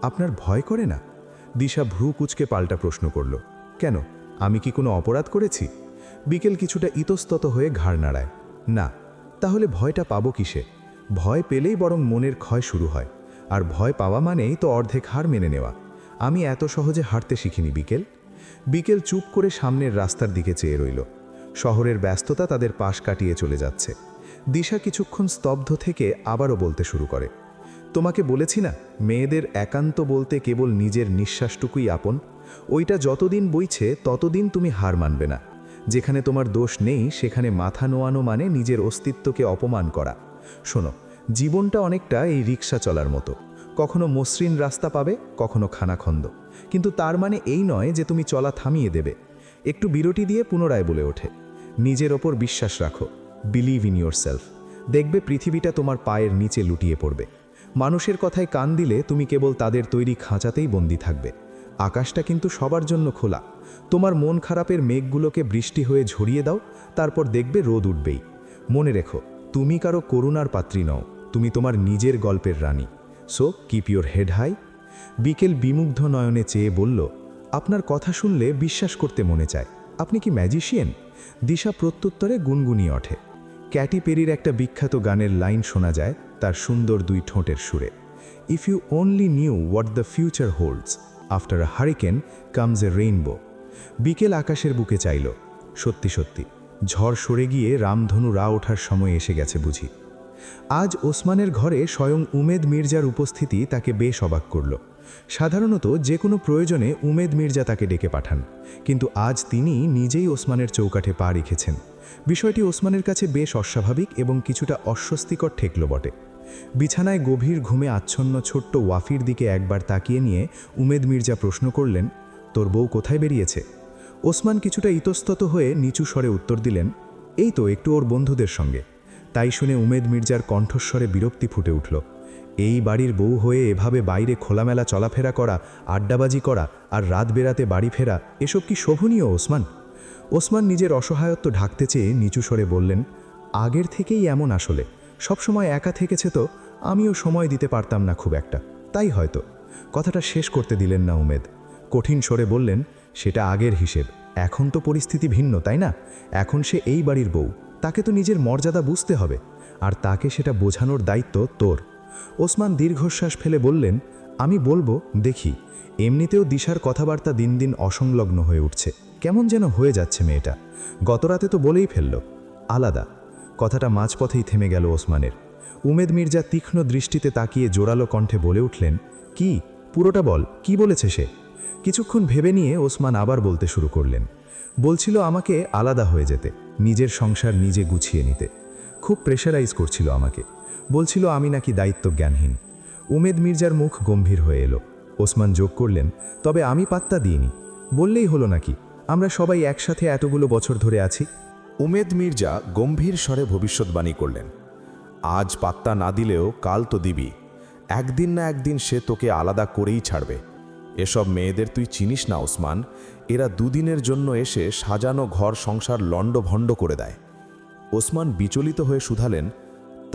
আপনার ভয় করে না? দিশা ভ্রু কুচকে পাল্টা প্রশ্ন করল, কেন, আমি কি কোনো অপরাধ করেছি? বিকেল কিছুটা ইতস্তত হয়ে ঘাড় নাড়ায়, না। তাহলে ভয়টা পাবো কিসে? ভয় পেলেই বরং মনের ক্ষয় শুরু হয়, আর ভয় পাওয়া মানেই তো অর্ধেক হার মেনে নেওয়া। আমি এত সহজে হাঁটতে শিখিনি বিকেল। বিকেল চুপ করে সামনের রাস্তার দিকে চেয়ে রইল। শহরের ব্যস্ততা তাদের পাশ কাটিয়ে চলে যাচ্ছে। দিশা কিছুক্ষণ স্তব্ধ থেকে আবারও বলতে শুরু করে, তোমাকে বলেছি না, মেয়েদের একান্ত বলতে কেবল নিজের নিঃশ্বাসটুকুই আপন। ওইটা যতদিন বইছে ততদিন তুমি হার মানবে না। যেখানে তোমার দোষ নেই সেখানে মাথা নোয়ানো মানে নিজের অস্তিত্বকে অপমান করা। শোনো, জীবনটা অনেকটা এই রিক্সা চলার মতো। কখনো মসৃণ রাস্তা পাবে, কখনো খানাখন্দ। কিন্তু তার মানে এই নয় যে তুমি চলা থামিয়ে দেবে। একটু বিরতি দিয়ে পুনরায় বলে ওঠে, নিজের ওপর বিশ্বাস রাখো, বিলিভ ইন ইয়োর সেলফ। দেখবে পৃথিবীটা তোমার পায়ের নিচে লুটিয়ে পড়বে। মানুষের কথায় কান দিলে তুমি কেবল তাদের তৈরি খাঁচাতেই বন্দী থাকবে। আকাশটা কিন্তু সবার জন্য খোলা। তোমার মন খারাপের মেঘগুলোকে বৃষ্টি হয়ে ঝরিয়ে দাও, তারপর দেখবে রোদ উঠবেই। মনে রেখো, তুমি কারো করুণার পাত্রী নও, তুমি তোমার নিজের গল্পের রানী। So keep your head high. বিকেল বিমুগ্ধ নয়নে চেয়ে বলল, আপনার কথা শুনলে বিশ্বাস করতে মনে চায়। আপনি কি ম্যাজিশিয়ান? দিশা প্রত্যুত্তরে গুনগুনিয়ে ওঠে। ক্যাটি পেরির একটা বিখ্যাত গানের লাইন শোনা যায় তার সুন্দর দুই ঠোঁটের সুরে, if you only knew what the future holds, after a hurricane comes a rainbow. বিকেল আকাশের বুকে চাইল। সত্যি সত্যি ঝড় সরে গিয়ে রামধনু রা ওঠার সময় এসে গেছে বুঝি। আজ ওসমানের ঘরে স্বয়ং উমেদ মির্জার উপস্থিতি তাকে বেশ অবাক করল। সাধারণত যে কোনো প্রয়োজনে উমেদ মির্জা তাকে ডেকে পাঠান, কিন্তু আজ তিনি নিজেই ওসমানের চৌকাঠে পা রেখেছেন। বিষয়টি ওসমানের কাছে বেশ অস্বাভাবিক এবং কিছুটা অস্বস্তিকর ঠেকল বটে। বিছানায় গভীর ঘুমে আচ্ছন্ন ছোট্ট ওয়াফির দিকে একবার তাকিয়ে নিয়ে উমেদ মির্জা প্রশ্ন করলেন, তোর বউ কোথায় বেরিয়েছে? ওসমান কিছুটা ইতস্তত হয়ে নিচু স্বরে উত্তর দিলেন, এই তো একটু ওর বন্ধুদের সঙ্গে। তাই শুনে উমেদ মির্জার কণ্ঠস্বরে বিরক্তি ফুটে উঠল। এই বাড়ির বউ হয়ে এভাবে বাইরে খোলামেলা চলাফেরা করা, আড্ডাবাজি করা আর রাত বেরাতে বাড়ি ফেরা, এসব কি শোভনীয় ওসমান? ওসমান নিজের অসহায়ত্ব ঢাকতে চেয়ে নিচু স্বরে বললেন, আগের থেকেই এমন, আসলে সবসময় একা থেকেছে তো আমিও সময় দিতে পারতাম না খুব একটা, তাই হয়তো। কথাটা শেষ করতে দিলেন না উমেদ। কঠিন স্বরে বললেন, সেটা আগের হিসেব, এখন তো পরিস্থিতি ভিন্ন, তাই না? এখন সে এই বাড়ির বউ, তাকে তো নিজের মর্যাদা বুঝতে হবে, আর তাকে সেটা বোঝানোর দায়িত্ব তোর। ওসমান দীর্ঘশ্বাস ফেলে বললেন, আমি বলবো, দেখি। এমনিতেও দিশার কথাবার্তা দিন দিন অসংলগ্ন হয়ে উঠছে, কেমন যেন হয়ে যাচ্ছে মেয়েটা। গতরাতে তো বলেই ফেলল আলাদা। কথাটা মাঝপথেই থেমে গেল ওসমানের। উমেদ মির্জা তীক্ষ্ণ দৃষ্টিতে তাকিয়ে জোরালো কণ্ঠে বলে উঠলেন, কি? পুরোটা বল, কি বলেছে সে? কিছুক্ষণ ভেবে নিয়ে ওসমান আবার বলতে শুরু করলেন। বলছিল আমাকে আলাদা হয়ে যেতে, নিজের সংসার নিজে গুছিয়ে নিতে। খুব প্রেশারাইজ করছিল আমাকে, বলছিল আমি নাকি দায়িত্ব জ্ঞানহীন। উমেদ মির্জার মুখ গম্ভীর হয়ে এলো। ওসমান যোগ করলেন, তবে আমি পাত্তা দিইনি। বললেই হলো নাকি, আমরা সবাই একসাথে এতগুলো বছর ধরে আছি। উমেদ মির্জা গম্ভীর স্বরে ভবিষ্যৎবাণী করলেন, আজ পাত্তা না দিলেও কাল তো দিবি। একদিন না একদিন সে তোকে আলাদা করেই ছাড়বে। এসব মেয়েদের তুই চিনিস না ওসমান, এরা দুদিনের জন্য এসে সাজানো ঘর সংসার লণ্ডভণ্ড করে দেয়। ওসমান বিচলিত হয়ে শুধালেন,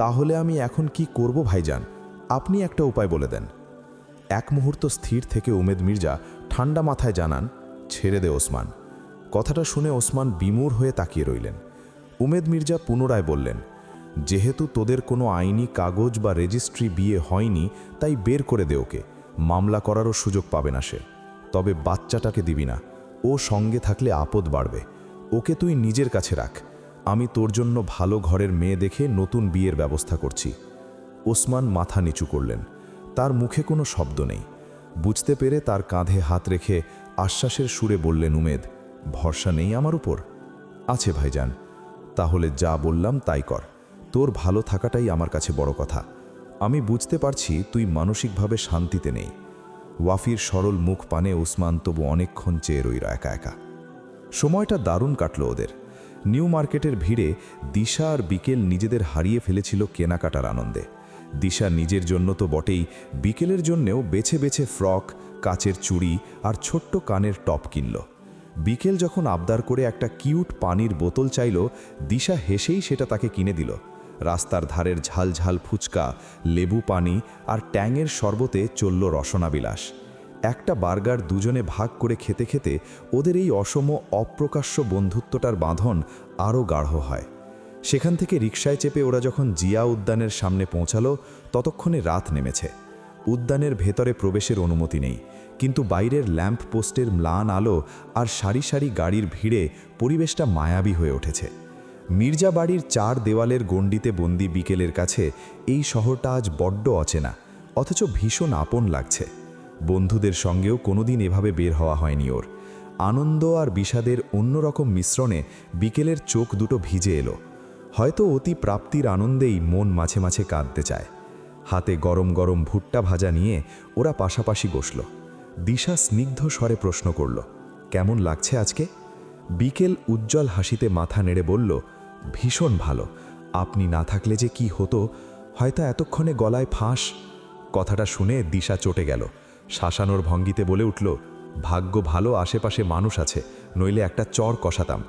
তাহলে আমি এখন কি করব ভাইজান? আপনি একটা উপায় বলে দেন। এক মুহূর্ত স্থির থেকে উমেদ মির্জা ঠান্ডা মাথায় জানান, ছেড়ে দে ওসমান। কথাটা শুনে ওসমান বিমূঢ় হয়ে তাকিয়ে রইলেন। উমেদ মির্জা পুনরায় বললেন, যেহেতু তোদের কোনো আইনি কাগজ বা রেজিস্ট্রি বিয়ে হয়নি, তাই বের করে দে ওকে। মামলা করারও সুযোগ পাবে না সে। তবে বাচ্চাটাকে দিবি না, ও সঙ্গে থাকলে আপদ বাড়বে। ওকে তুই নিজের কাছে রাখ। আমি তোর জন্য ভালো ঘরের মেয়ে দেখে নতুন বিয়ের ব্যবস্থা করছি। ওসমান মাথা নিচু করলেন। তার মুখে কোনো শব্দ নেই। বুঝতে পেরে তার কাঁধে হাত রেখে আশ্বাসের সুরে বললেন, উমেদ, ভরসা নেই আমার উপর? আছে ভাইজান। তাহলে যা বললাম তাই কর। তোর ভালো থাকাটাই আমার কাছে বড় কথা। আমি বুঝতে পারছি তুই মানসিকভাবে শান্তিতে নেই। ওয়াফির সরল মুখ পানে ওসমান তবু অনেকক্ষণ চেয়ে রইল একা একা। সময়টা দারুণ কাটল ওদের। নিউ মার্কেটের ভিড়ে দিশা আর বিকেল নিজেদের হারিয়ে ফেলেছিল কেনাকাটার আনন্দে। দিশা নিজের জন্য তো বটেই, বিকেলের জন্যেও বেছে বেছে ফ্রক, কাচের চুড়ি আর ছোট্ট কানের টপ কিনল। বিকেল যখন আবদার করে একটা কিউট পানির বোতল চাইল, দিশা হেসেই সেটা তাকে কিনে দিল। রাস্তার ধারের ঝালঝাল ফুচকা, লেবু পানি আর ট্যাংয়ের শরবতে চলল রসনাবিলাস। একটা বার্গার দুজনে ভাগ করে খেতে খেতে ওদের এই অসম অপ্রকাশ্য বন্ধুত্বটার বাঁধন আরও গাঢ় হয়। সেখান থেকে রিকশায় চেপে ওরা যখন জিয়া উদ্যানের সামনে পৌঁছালো, ততক্ষণে রাত নেমেছে। উদ্যানের ভেতরে প্রবেশের অনুমতি নেই, কিন্তু বাইরের ল্যাম্প পোস্টের ম্লান আলো আর সারি সারি গাড়ির ভিড়ে পরিবেশটা মায়াবী হয়ে উঠেছে। মির্জা বাড়ির 4 দেওয়ালের গণ্ডিতে বন্দি বিকেলের কাছে এই শহরটা আজ বড্ড অচেনা, অথচ ভীষণ আপন লাগছে। বন্ধুদের সঙ্গেও কোনোদিন এভাবে বের হওয়া হয়নি ওর। আনন্দ আর বিষাদের অন্যরকম মিশ্রণে বিকেলের চোখ দুটো ভিজে এলো। হয়তো অতি প্রাপ্তির আনন্দেই মন মাঝে মাঝে কাঁদতে চায়। হাতে গরম গরম ভুট্টা ভাজা নিয়ে ওরা পাশাপাশি বসল। দিশা স্নিগ্ধ স্বরে প্রশ্ন করল, কেমন লাগছে আজকে? বিকেল উজ্জ্বল হাসিতে মাথা নেড়ে বলল, ভীষণ ভালো। আপনি না থাকলে যে কি হতো, হয়তো এতক্ষণে গলায় ফাঁস। কথাটা শুনে দিশা চটে গেল। শাসানোর ভঙ্গিতে বলে উঠল, ভাগ্য ভালো আশেপাশে মানুষ আছে, নইলে একটা চর কষাতাম।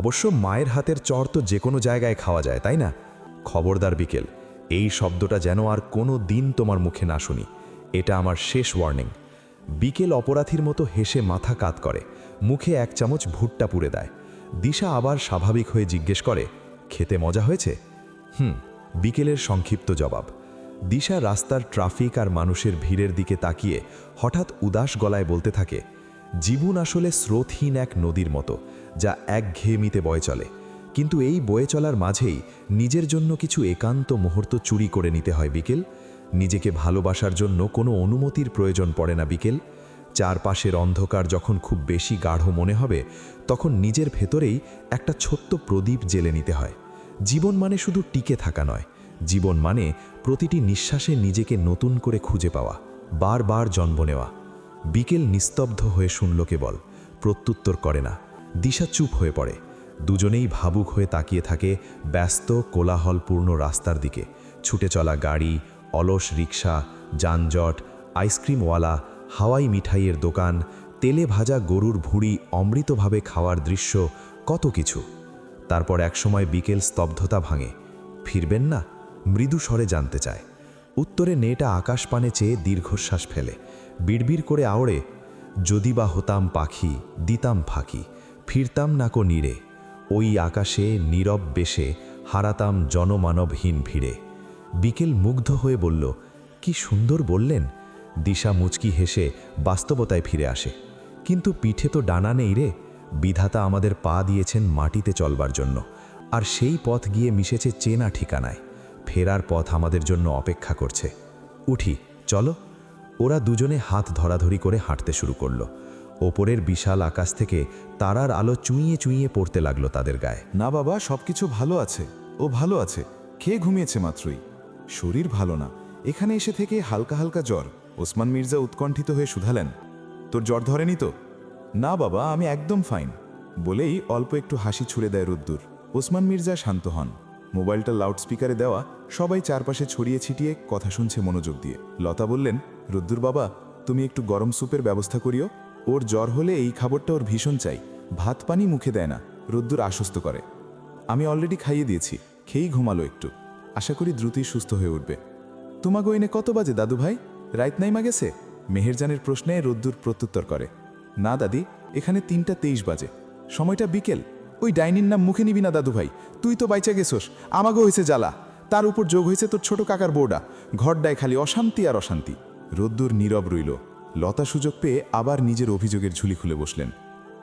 অবশ্য মায়ের হাতের চর তো যে কোনো জায়গায় খাওয়া যায়, তাই না? খবরদার বিকেল, এই শব্দটা যেন আর কোনো দিন তোমার মুখে না শুনি। এটা আমার শেষ ওয়ার্নিং। বিকেল অপরাধীর মতো হেসে মাথা কাত করে, মুখে 1 চামচ ভুট্টা পুড়ে দেয়। দিশা আবার স্বাভাবিক হয়ে জিজ্ঞেস করে, খেতে মজা হয়েছে? বিকেলের সংক্ষিপ্ত জবাব। দিশা রাস্তার ট্রাফিক আর মানুষের ভিড়ের দিকে তাকিয়ে হঠাৎ উদাস গলায় বলতে থাকে, জীবন আসলে স্রোতহীন এক নদীর মতো, যা একঘেয়েমিতে বয়ে চলে। কিন্তু এই বয়ে চলার মাঝেই নিজের জন্য কিছু একান্ত মুহূর্ত চুরি করে নিতে হয় বিকেল। নিজেকে ভালোবাসার জন্য কোনো অনুমতির প্রয়োজন পড়ে না বিকেল। চারপাশের অন্ধকার যখন খুব বেশি গাঢ় মনে হবে, তখন নিজের ভেতরেই একটা ছোট্ট প্রদীপ জ্বেলে নিতে হয়। জীবন মানে শুধু টিকে থাকা নয়, জীবন মানে প্রতিটি নিঃশ্বাসে নিজেকে নতুন করে খুঁজে পাওয়া, বারবার জন্ম নেওয়া। বিকেল নিস্তব্ধ হয়ে শুনল কেবল, প্রত্যুত্তর করে না। দিশা চুপ হয়ে পড়ে। দুজনেই ভাবুক হয়ে তাকিয়ে থাকে ব্যস্ত কোলাহলপূর্ণ রাস্তার দিকে। ছুটে চলা গাড়ি, অলস রিকশা, যানজট, আইসক্রিমওয়ালা, হাওয়াই মিঠাইয়ের দোকান, তেলে ভাজা গরুর ভুঁড়ি অমৃতভাবে খাওয়ার দৃশ্য, কত কিছু। তারপর একসময় বিকেল স্তব্ধতা ভাঙে। ফিরবেন না? মৃদু স্বরে জানতে চায়। উত্তরে মেয়েটা আকাশপানে চেয়ে দীর্ঘশ্বাস ফেলে, বিড়বিড় করে আওড়ে, যদি বা হতাম পাখি, দিতাম ফাঁকি, ফিরতাম না কো নীড়ে। ওই আকাশে নীরব বেশে হারাতাম জনমানবহীন ভিড়ে। বিকেল মুগ্ধ হয়ে বলল, কি সুন্দর বললেন। দিশা মুচকি হেসে বাস্তবতায় ফিরে আসে। কিন্তু পিঠে তো ডানা নেই রে। বিধাতা আমাদের পা দিয়েছেন মাটিতে চলবার জন্য, আর সেই পথ গিয়ে মিশেছে চেনা ঠিকানায়। ফেরার পথ আমাদের জন্য অপেক্ষা করছে। উঠি, চলো। ওরা দুজনে হাত ধরাধরি করে হাঁটতে শুরু করলো। ওপরের বিশাল আকাশ থেকে তারার আলো চুঁইয়ে চুঁইয়ে পড়তে লাগলো তাদের গায়ে। না বাবা, সবকিছু ভালো আছে, ও ভালো আছে, খেয়ে ঘুমিয়েছে মাত্রই। শরীর ভালো না, এখানে এসে থেকে হালকা হালকা জ্বর। ওসমান মির্জা উৎকণ্ঠিত হয়ে শুধালেন, তোর জ্বর ধরেনি তো? না বাবা, আমি একদম ফাইন বলেই অল্প একটু হাসি ছুড়ে দেয় রুদ্দুর। ওসমান মির্জা শান্ত হন। মোবাইলটা লাউডস্পিকারে দেওয়া, সবাই চারপাশে ছড়িয়ে ছিটিয়ে কথা শুনছে মনোযোগ দিয়ে। লতা বললেন, রুদ্দুর বাবা, তুমি একটু গরম স্যুপের ব্যবস্থা করিও। ওর জ্বর হলে এই খাবারটা ওর ভীষণ চাই, ভাত পানি মুখে দেয় না। রুদ্দুর আশ্বস্ত করে, আমি অলরেডি খাইয়ে দিয়েছি, খেয়েই ঘুমালো একটু, আশা করি দ্রুতই সুস্থ হয়ে উঠবে। তোমাগো এনে কত বাজে দাদু ভাই? রাইত নাইমা গেছে? মেহেরজানের প্রশ্নে রুদ্দুর প্রত্যুত্তর করে, না দাদি, এখানে 3:23 বাজে, সময়টা বিকেল। ওই ডাইনির নাম মুখে নিবি না দাদু ভাই, তুই তো বাইচা গেছোস, আমাগো হয়েছে জ্বালা, তার উপর যোগ হয়েছে তোর ছোট কাকার বউডা। ঘরডায় খালি অশান্তি আর অশান্তি। রুদ্দুর নীরব রইল। লতা সুযোগ পেয়ে আবার নিজের অভিযোগের ঝুলি খুলে বসলেন।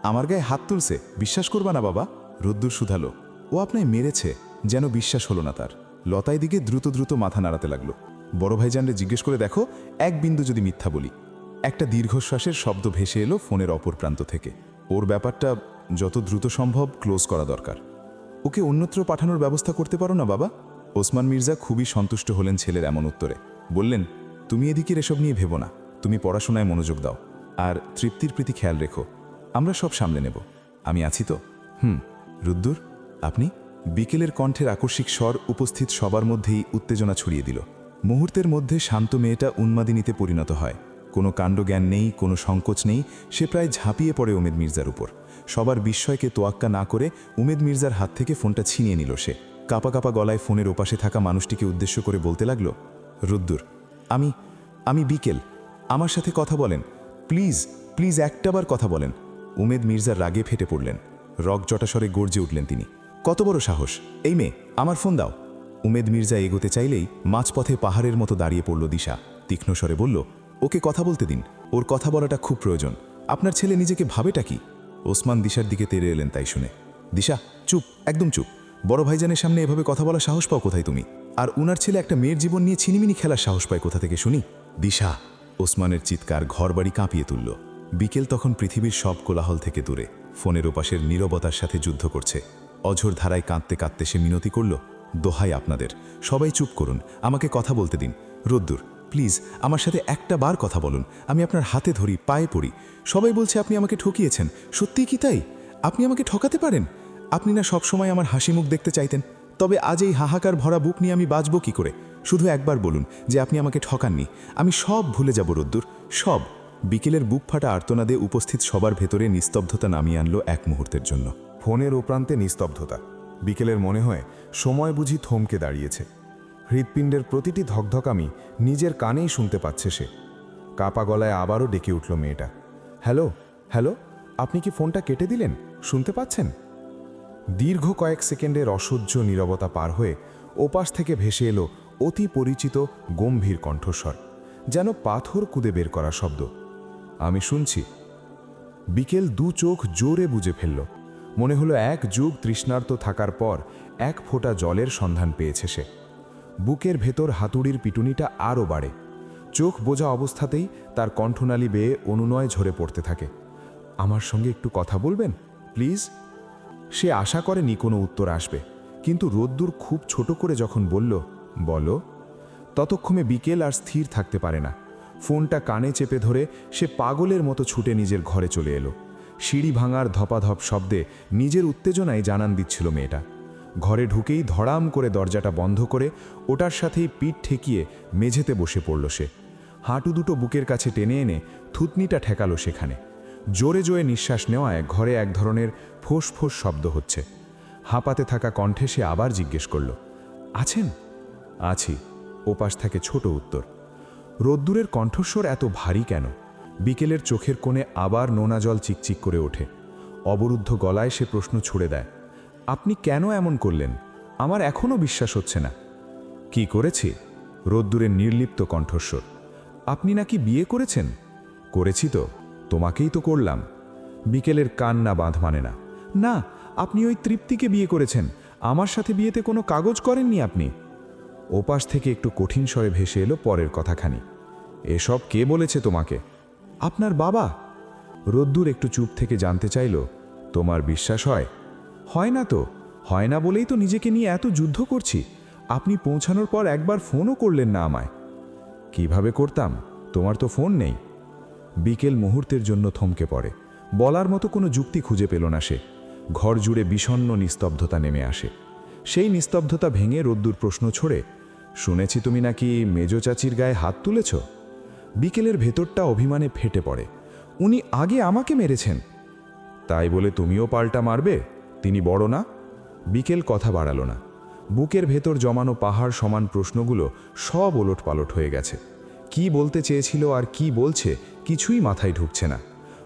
আমার গায়ে হাত তুলছে, বিশ্বাস করবা না বাবা? রুদ্দুর শুধালো, ও আপনায় মেরেছে, যেন বিশ্বাস হলো না তার। লতায় দিকে দ্রুত দ্রুত মাথা নাড়াতে লাগলো। বড় ভাইজানরে জিজ্ঞেস করে দেখো, এক বিন্দু যদি মিথ্যা বলি। একটা দীর্ঘশ্বাসের শব্দ ভেসে এলো ফোনের অপর প্রান্ত থেকে। ওর ব্যাপারটা যত দ্রুত সম্ভব ক্লোজ করা দরকার। ওকে অন্যত্র পাঠানোর ব্যবস্থা করতে পারো না বাবা? ওসমান মির্জা খুবই সন্তুষ্ট হলেন ছেলের এমন উত্তরে। বললেন, তুমি এদিকের এসব নিয়ে ভেবো না, তুমি পড়াশোনায় মনোযোগ দাও, আর তৃপ্তির প্রতি খেয়াল রেখো। আমরা সব সামলে নেব, আমি আছি তো। রুদ্দুর, আপনি? বিকেলের কণ্ঠের আকস্মিক স্বর উপস্থিত সবার মধ্যেই উত্তেজনা ছড়িয়ে দিল। মুহূর্তের মধ্যে শান্ত মেয়েটা উন্মাদিনীতে পরিণত হয়। কোনো কাণ্ডজ্ঞান নেই, কোনো সংকোচ নেই, সে প্রায় ঝাঁপিয়ে পড়ে উমেদ মির্জার উপর। সবার বিস্ময়কে তোয়াক্কা না করে উমেদ মির্জার হাত থেকে ফোনটা ছিনিয়ে নিল সে। কাপা কাপা গলায় ফোনের ওপাশে থাকা মানুষটিকে উদ্দেশ্য করে বলতে লাগলো, রুদ্দুর, আমি বিকেল, আমার সাথে কথা বলেন, প্লিজ প্লিজ, একটাবার কথা বলেন। উমেদ মির্জার রাগে ফেটে পড়লেন। রগ জটাস্বরে গর্জে উঠলেন তিনি, কত বড় সাহস! এই মেয়ে, আমার ফোন দাও। উমেদ মির্জা এগোতে চাইলেই মাঝপথে পাহাড়ের মতো দাঁড়িয়ে পড়ল দিশা। তীক্ষ্ণ স্বরে বলল, ওকে কথা বলতে দিন, ওর কথা বলাটা খুব প্রয়োজন। আপনার ছেলে নিজেকে ভাবেটা কি? ওসমান দিশার দিকে তেড়ে এলেন তাই শুনে। দিশা, চুপ, একদম চুপ। বড় ভাইজানের সামনে এভাবে কথা বলার সাহস পাও কোথায় তুমি? আর উনার ছেলে একটা মেয়ের জীবন নিয়ে ছিনিমিনি খেলার সাহস পায় কোথা থেকে শুনি? দিশা! ওসমানের চিৎকার ঘরবাড়ি কাঁপিয়ে তুলল। বিকেল তখন পৃথিবীর সব কোলাহল থেকে দূরে, ফোনের ওপাশের নীরবতার সাথে যুদ্ধ করছে। অঝোর ধারায় কাঁদতে কাঁদতে সে মিনতি করল, দোহাই আপনাদের, সবাই চুপ করুন, আমাকে কথা বলতে দিন। রুদ্দুর, প্লিজ আমার সাথে একটা বার কথা বলুন, আমি আপনার হাতে ধরি, পায়ে পড়ি। সবাই বলছে আপনি আমাকে ঠকিয়েছেন, সত্যিই কি তাই? আপনি আমাকে ঠকাতে পারেন? আপনি না সবসময় আমার হাসি মুখ দেখতে চাইতেন? তবে আজ এই হাহাকার ভরা বুক নিয়ে আমি বাঁচব কি করে? শুধু একবার বলুন যে আপনি আমাকে ঠকাননি, আমি সব ভুলে যাব রুদ্দুর, সব। বিকেলের বুক ফাটা আর্তনাদে উপস্থিত সবার ভেতরে নিস্তব্ধতা নামিয়ে আনলো এক মুহূর্তের জন্য। ফোনের ওপ্রান্তে নিস্তব্ধতা। বিকেলের মনে হয় সময় বুঝি থমকে দাঁড়িয়েছে। হৃৎপিণ্ডের প্রতিটি ধকধকামি নিজের কানেই শুনতে পাচ্ছে সে। কাপা গলায় আবারও ডেকে উঠল মেয়েটা, হ্যালো হ্যালো, আপনি কি ফোনটা কেটে দিলেন? শুনতে পাচ্ছেন? দীর্ঘ কয়েক সেকেন্ডের অসহ্য নীরবতা পার হয়ে ওপাশ থেকে ভেসে এলো অতি পরিচিত গম্ভীর কণ্ঠস্বর, যেন পাথর কুদে বের করা শব্দ, আমি শুনছি। বিকেল দু চোখ জোরে বুজে ফেলল। মনে হলো এক যুগ তৃষ্ণার্ত থাকার পর এক ফোঁটা জলের সন্ধান পেয়েছে সে। বুকের ভেতর হাতুড়ির পিটুনিটা আরও বাড়ে। চোখ বোঝা অবস্থাতেই তার কণ্ঠনালী বেয়ে অনুনয় ঝরে পড়তে থাকে, আমার সঙ্গে একটু কথা বলবেন প্লিজ। সে আশা করেনি কোনো উত্তর আসবে, কিন্তু রোদ্দুর খুব ছোট করে যখন বলল, বলো, ততক্ষণে বিকেল আর স্থির থাকতে পারে না। ফোনটা কানে চেপে ধরে সে পাগলের মতো ছুটে নিজের ঘরে চলে এলো। সিঁড়ি ভাঙার ধপাধপ শব্দে নিজের উত্তেজনায় জানান দিচ্ছিল মেয়েটা। ঘরে ঢুকেই ধড়াম করে দরজাটা বন্ধ করে ওটার সাথেই পিঠ ঠেকিয়ে মেঝেতে বসে পড়ল সে। হাঁটু দুটো বুকের কাছে টেনে এনে থুতনিটা ঠেকালো সেখানে। জোরে জোরে নিঃশ্বাস নেওয়ায় ঘরে এক ধরনের ফোঁস ফোঁস শব্দ হচ্ছে। হাঁপাতে থাকা কণ্ঠে সে আবার জিজ্ঞেস করল, আছেন? আছি, ওপাশ থেকে ছোট উত্তর। রোদ্দুরের কণ্ঠস্বর এত ভারী কেন? বিকেলের চোখের কোণে আবার নোনা জল চিকচিক করে ওঠে। অবরুদ্ধ গলায় সে প্রশ্ন ছুড়ে দেয়, আপনি কেন এমন করলেন? আমার এখনও বিশ্বাস হচ্ছে না। কি করেছি? রোদ্দুরের নির্লিপ্ত কণ্ঠস্বর। আপনি নাকি বিয়ে করেছেন? করেছি তো, তোমাকেই তো করলাম। বিকেলের কান্না বাঁধ মানে না। না, আপনি ওই তৃপ্তিকে বিয়ে করেছেন, আমার সাথে বিয়েতে কোনো কাগজ করেননি আপনি। ওপাশ থেকে একটু কঠিন স্বরে ভেসে এলো পরের কথাখানি। এসব কে বলেছে তোমাকে? আপনার বাবা। রোদ্দুর একটু চুপ থেকে জানতে চাইল, তোমার বিশ্বাস হয়? হয় না তো, হয় না বলেই তো নিজেকে নিয়ে এত যুদ্ধ করছি। আপনি পৌঁছানোর পর একবার ফোনও করলেন না আমায়। কিভাবে করতাম? তোমার তো ফোন নেই। বিকেল মুহূর্তের জন্য থমকে পড়ে। বলার মতো কোনো যুক্তি খুঁজে পেল না সে। ঘর জুড়ে বিষণ্ণ নিস্তব্ধতা নেমে আসে। সেই নিস্তব্ধতা ভেঙে রোদ্দুর প্রশ্ন ছড়ে, শুনেছি তুমি নাকি মেজো চাচির গায়ে হাত তুলেছ? বিকেলের ভেতরটা অভিমানে ফেটে পড়ে। উনি আগে আমাকে মেরেছেন। তাই বলে তুমিও পাল্টা মারবে? তিনি বড় না? বিকেল কথা বাড়ালো না। বুকের ভেতর জমানো পাহাড় সমান প্রশ্নগুলো সব ওলটপালট হয়ে গেছে। কি বলতে চেয়েছিল আর কি বলছে কিছুই মাথায় ঢুকছে না।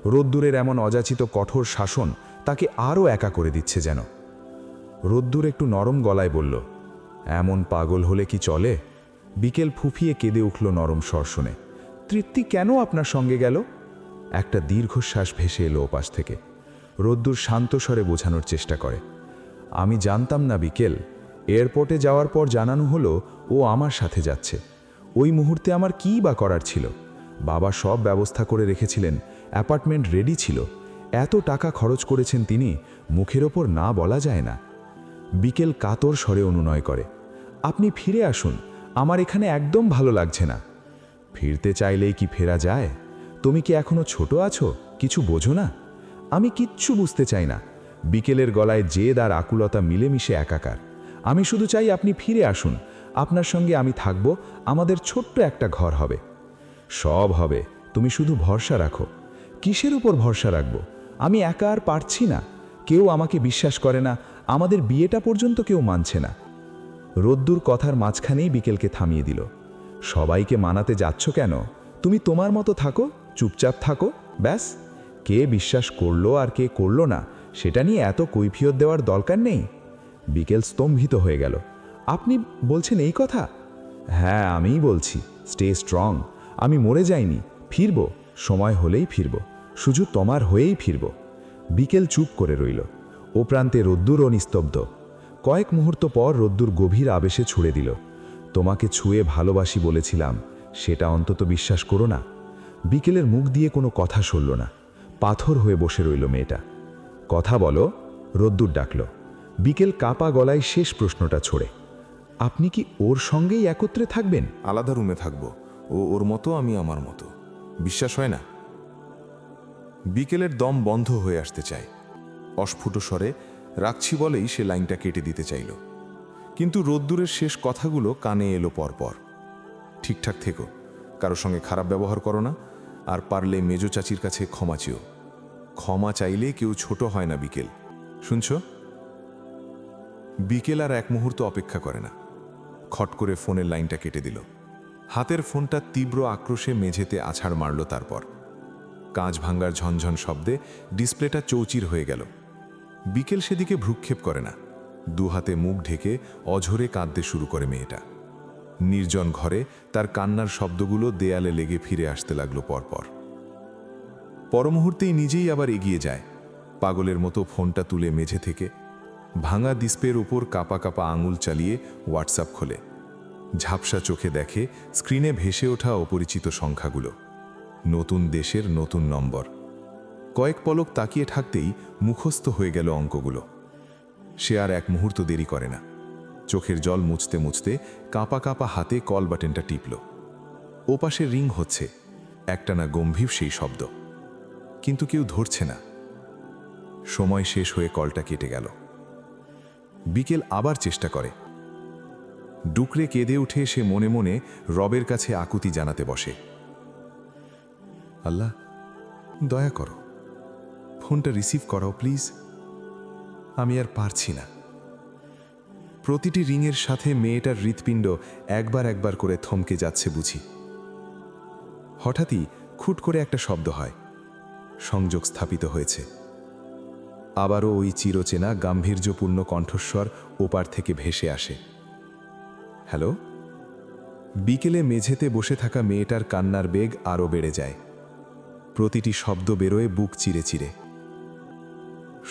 রোদ্দুরের এমন অযাচিত কঠোর শাসন তাকে আরও একা করে দিচ্ছে যেন। রোদ্দুর একটু নরম গলায় বলল, এমন পাগল হলে কি চলে? বিকেল ফুফিয়ে কেঁদে উঠল নরম স্বর শুনে। তৃপ্তি কেন আপনার সঙ্গে গেল? একটা দীর্ঘশ্বাস ভেসে এলো ওপাশ থেকে। রোদ্দুর শান্ত স্বরে বোঝানোর চেষ্টা করে, আমি জানতাম না বিকেল। এয়ারপোর্টে যাওয়ার পর জানানো হলো ও আমার সাথে যাচ্ছে। ওই মুহূর্তে আমার কী বা করার ছিল? বাবা সব ব্যবস্থা করে রেখেছিলেন, অ্যাপার্টমেন্ট রেডি ছিল। এত টাকা খরচ করেছেন তিনি, মুখের ওপর না বলা যায় না। বিকেল কাতর স্বরে অনুনয় করে, আপনি ফিরে আসুন, আমার এখানে একদম ভালো লাগছে না। ফিরতে চাইলেই কি ফেরা যায়? তুমি কি এখনো ছোট আছো, কিছু বোঝো না? আমি কিচ্ছু বুঝতে চাই না। বিকেলের গলায় জেদ আর আকুলতা মিলেমিশে একাকার। আমি শুধু চাই আপনি ফিরে আসুন, আপনার সঙ্গে আমি থাকব, আমাদের ছোট্ট একটা ঘর হবে। সব হবে, তুমি শুধু ভরসা রাখো। কিসের উপর ভরসা রাখবো? আমি একা আর পারছি না। কেউ আমাকে বিশ্বাস করে না, আমাদের বিয়েটা পর্যন্ত কেউ মানছে না। রোদ্দুর কথার মাঝখানেই বিকেলকে থামিয়ে দিল। সবাইকে মানাতে যাচ্ছ কেন? তুমি তোমার মতো থাকো, চুপচাপ থাকো, ব্যাস। কে বিশ্বাস করলো আর কে করলো না সেটা নিয়ে এত কৈফিয়ত দেওয়ার দরকার নেই। বিকেল স্তম্ভিত হয়ে গেল। আপনি বলছেন এই কথা? হ্যাঁ, আমিই বলছি। Stay strong. আমি মরে যাইনি, ফিরব, সময় হলেই ফিরব, শুধু তোমার হয়েই ফিরব। বিকেল চুপ করে রইল। ও প্রান্তে রোদ্দুরও নিস্তব্ধ। কয়েক মুহূর্ত পর রোদ্দুর গভীর আবেশে ছুড়ে দিল, তোমাকে ছুঁয়ে ভালোবাসি বলেছিলাম, সেটা অন্তত বিশ্বাস করো না। বিকেলের মুখ দিয়ে কোনো কথা সরল না। পাথর হয়ে বসে রইল মেয়েটা। কথা বলো, রোদ্দুর ডাকল। বিকেল কাপা গলায় শেষ প্রশ্নটা ছোড়ে, আপনি কি ওর সঙ্গেই একত্রে থাকবেন? আলাদা রুমে থাকবো, ও ওর মতো, আমি আমার মতো। বিশ্বাস হয় না? বিকেলের দম বন্ধ হয়ে আসতে চায়। অস্ফুট স্বরে রাখছি বলেই সে লাইনটা কেটে দিতে চাইল, কিন্তু রোদ্দুরের শেষ কথাগুলো কানে এলো পরপর। ঠিকঠাক থেকো, কারোর সঙ্গে খারাপ ব্যবহার করো না, আর পারলে মেজো চাচির কাছে ক্ষমা চেও। ক্ষমা চাইলে কেউ ছোট হয় না বিকেল, শুনছ? বিকেল আর এক মুহূর্ত অপেক্ষা করে না, খট করে ফোনের লাইনটা কেটে দিল। হাতের ফোনটা তীব্র আক্রোশে মেঝেতে আছাড় মারল। তারপর কাঁচ ভাঙ্গার ঝনঝন শব্দে ডিসপ্লেটা চৌচির হয়ে গেল। বিকেল সেদিকে ভ্রুক্ষেপ করে না। দু হাতে মুখ ঢেকে অঝরে কাঁদতে শুরু করে মেয়েটা। নির্জন ঘরে তার কান্নার শব্দগুলো দেয়ালে লেগে ফিরে আসতে লাগলো পরপর। পরমুহূর্তেই নিজেই আবার এগিয়ে যায়, পাগলের মতো ফোনটা তুলে মেঝে থেকে ভাঙা ডিসপ্লের উপর কাপা কাপা আঙুল চালিয়ে হোয়াটসঅ্যাপ খোলে। ঝাপসা চোখে দেখে স্ক্রিনে ভেসে ওঠা অপরিচিত সংখ্যাগুলো। নতুন দেশের নতুন নম্বর। কয়েক পলক তাকিয়ে থাকতেই মুখস্থ হয়ে গেল অঙ্কগুলো। সে আর এক মুহূর্ত দেরি করে না। চোখের জল মুছতে মুছতে কাঁপা কাঁপা হাতে কল বাটনটা টিপল। ওপাশে রিং হচ্ছে, একটানা গম্ভীর সেই শব্দ, কিন্তু কেউ ধরছে না। সময় শেষ হয়ে কলটা কেটে গেল। বিকেল আবার চেষ্টা করে। ডুকরে কেঁদে উঠে সে মনে মনে রবের কাছে আকুতি জানাতে বসে, আল্লাহ, দয়া করো, ফোনটা রিসিভ করো প্লিজ, আমি আর পারছি না। প্রতিটি রিংয়ের সাথে মেয়েটার হৃৎপিণ্ড একবার একবার করে থমকে যাচ্ছে বুঝি। হঠাৎই খুট করে একটা শব্দ হয়। সংযোগ স্থাপিত হয়েছে। আবারও ওই চিরচেনা গাম্ভীর্যপূর্ণ কণ্ঠস্বর ওপার থেকে ভেসে আসে। হ্যালো। বিকেলে মেঝেতে বসে থাকা মেয়েটার কান্নার বেগ আরও বেড়ে যায়। প্রতিটি শব্দ বেরোয় বুক চিরে চিরে।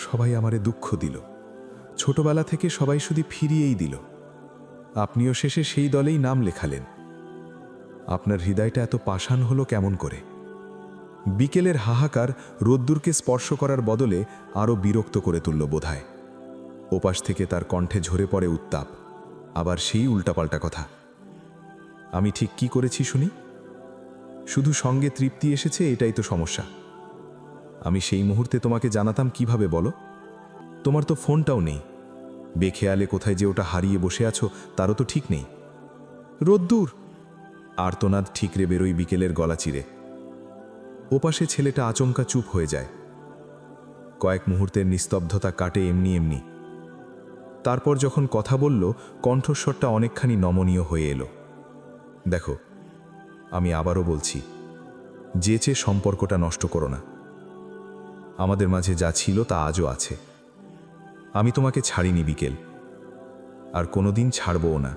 সবাই আমারে দুঃখ দিল, ছোটবেলা থেকে সবাই শুধু ফিরিয়েই দিল। আপনিও শেষে সেই দলেই নাম লেখালেন। আপনার হৃদয়টা এত পাষাণ হলো কেমন করে? বিকেলের হাহাকার রোদ্দুরকে স্পর্শ করার বদলে আরও বিরক্ত করে তুলল বোধহয়। ওপাশ থেকে তার কণ্ঠে ঝরে পড়ে উত্তাপ, আবার সেই উল্টাপাল্টা কথা। আমি ঠিক কি করেছি শুনি? শুধু সঙ্গে তৃপ্তি এসেছে, এটাই তো সমস্যা। আমি সেই মুহূর্তে তোমাকে জানাতাম কিভাবে বলো? তোমার তো ফোনটাও নেই। বেখেয়ালে কোথায় যে ওটা হারিয়ে বসে আছো তারও তো ঠিক নেই। রোদ্দুর! আর্তনাদ ঠিকরে বেরোই বিকেলের গলা চিরে। ওপাশে ছেলেটা আচমকা চুপ হয়ে যায়। কয়েক মুহূর্তের নিস্তব্ধতা কাটে এমনি এমনি। তারপর যখন কথা বলল, কণ্ঠস্বরটা অনেকখানি নমনীয় হয়ে এলো। দেখো, আমি আবারও বলছি, যেচে সম্পর্কটা নষ্ট করো না। আমাদের মাঝে যা ছিল তা আজও আছে। আমি তোমাকে ছাড়িনি বিকেল, আর কোনোদিন ছাড়বও না।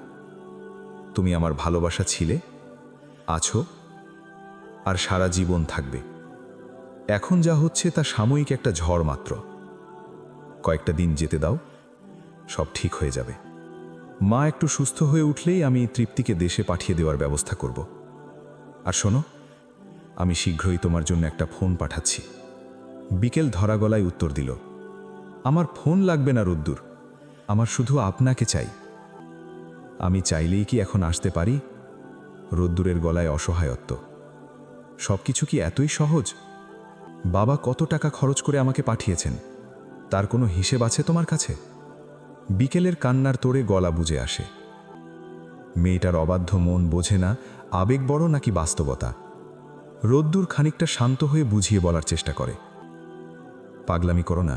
তুমি আমার ভালোবাসা ছিলে, আছো, আর সারা জীবন থাকবে। এখন যা হচ্ছে তা সাময়িক একটা ঝড় মাত্র। কয়েকটা দিন যেতে দাও, সব ঠিক হয়ে যাবে। মা একটু সুস্থ হয়ে উঠলেই আমি তৃপ্তিকে দেশে পাঠিয়ে দেওয়ার ব্যবস্থা করব। আর শোনো, আমি শীঘ্রই তোমার জন্য একটা ফোন পাঠাচ্ছি। বিকেল ধরা গলায় উত্তর দিল, আমার ফোন লাগবে না রোদ্দুর, আমার শুধু আপনাকে চাই। আমি চাইলেই কি এখন আসতে পারি? রোদ্দুরের গলায় অসহায়ত্ব। সব কিছু কি এতই সহজ? বাবা কত টাকা খরচ করে আমাকে পাঠিয়েছেন, তার কোনো হিসেব আছে তোমার কাছে? বিকেলের কান্নার তোড়ে গলা বুজে আসে। মেয়েটার অবাধ্য মন বোঝে না আবেগ বড় নাকি বাস্তবতা। রোদ্দুর খানিকটা শান্ত হয়ে বুঝিয়ে বলার চেষ্টা করে, পাগলামি করো না,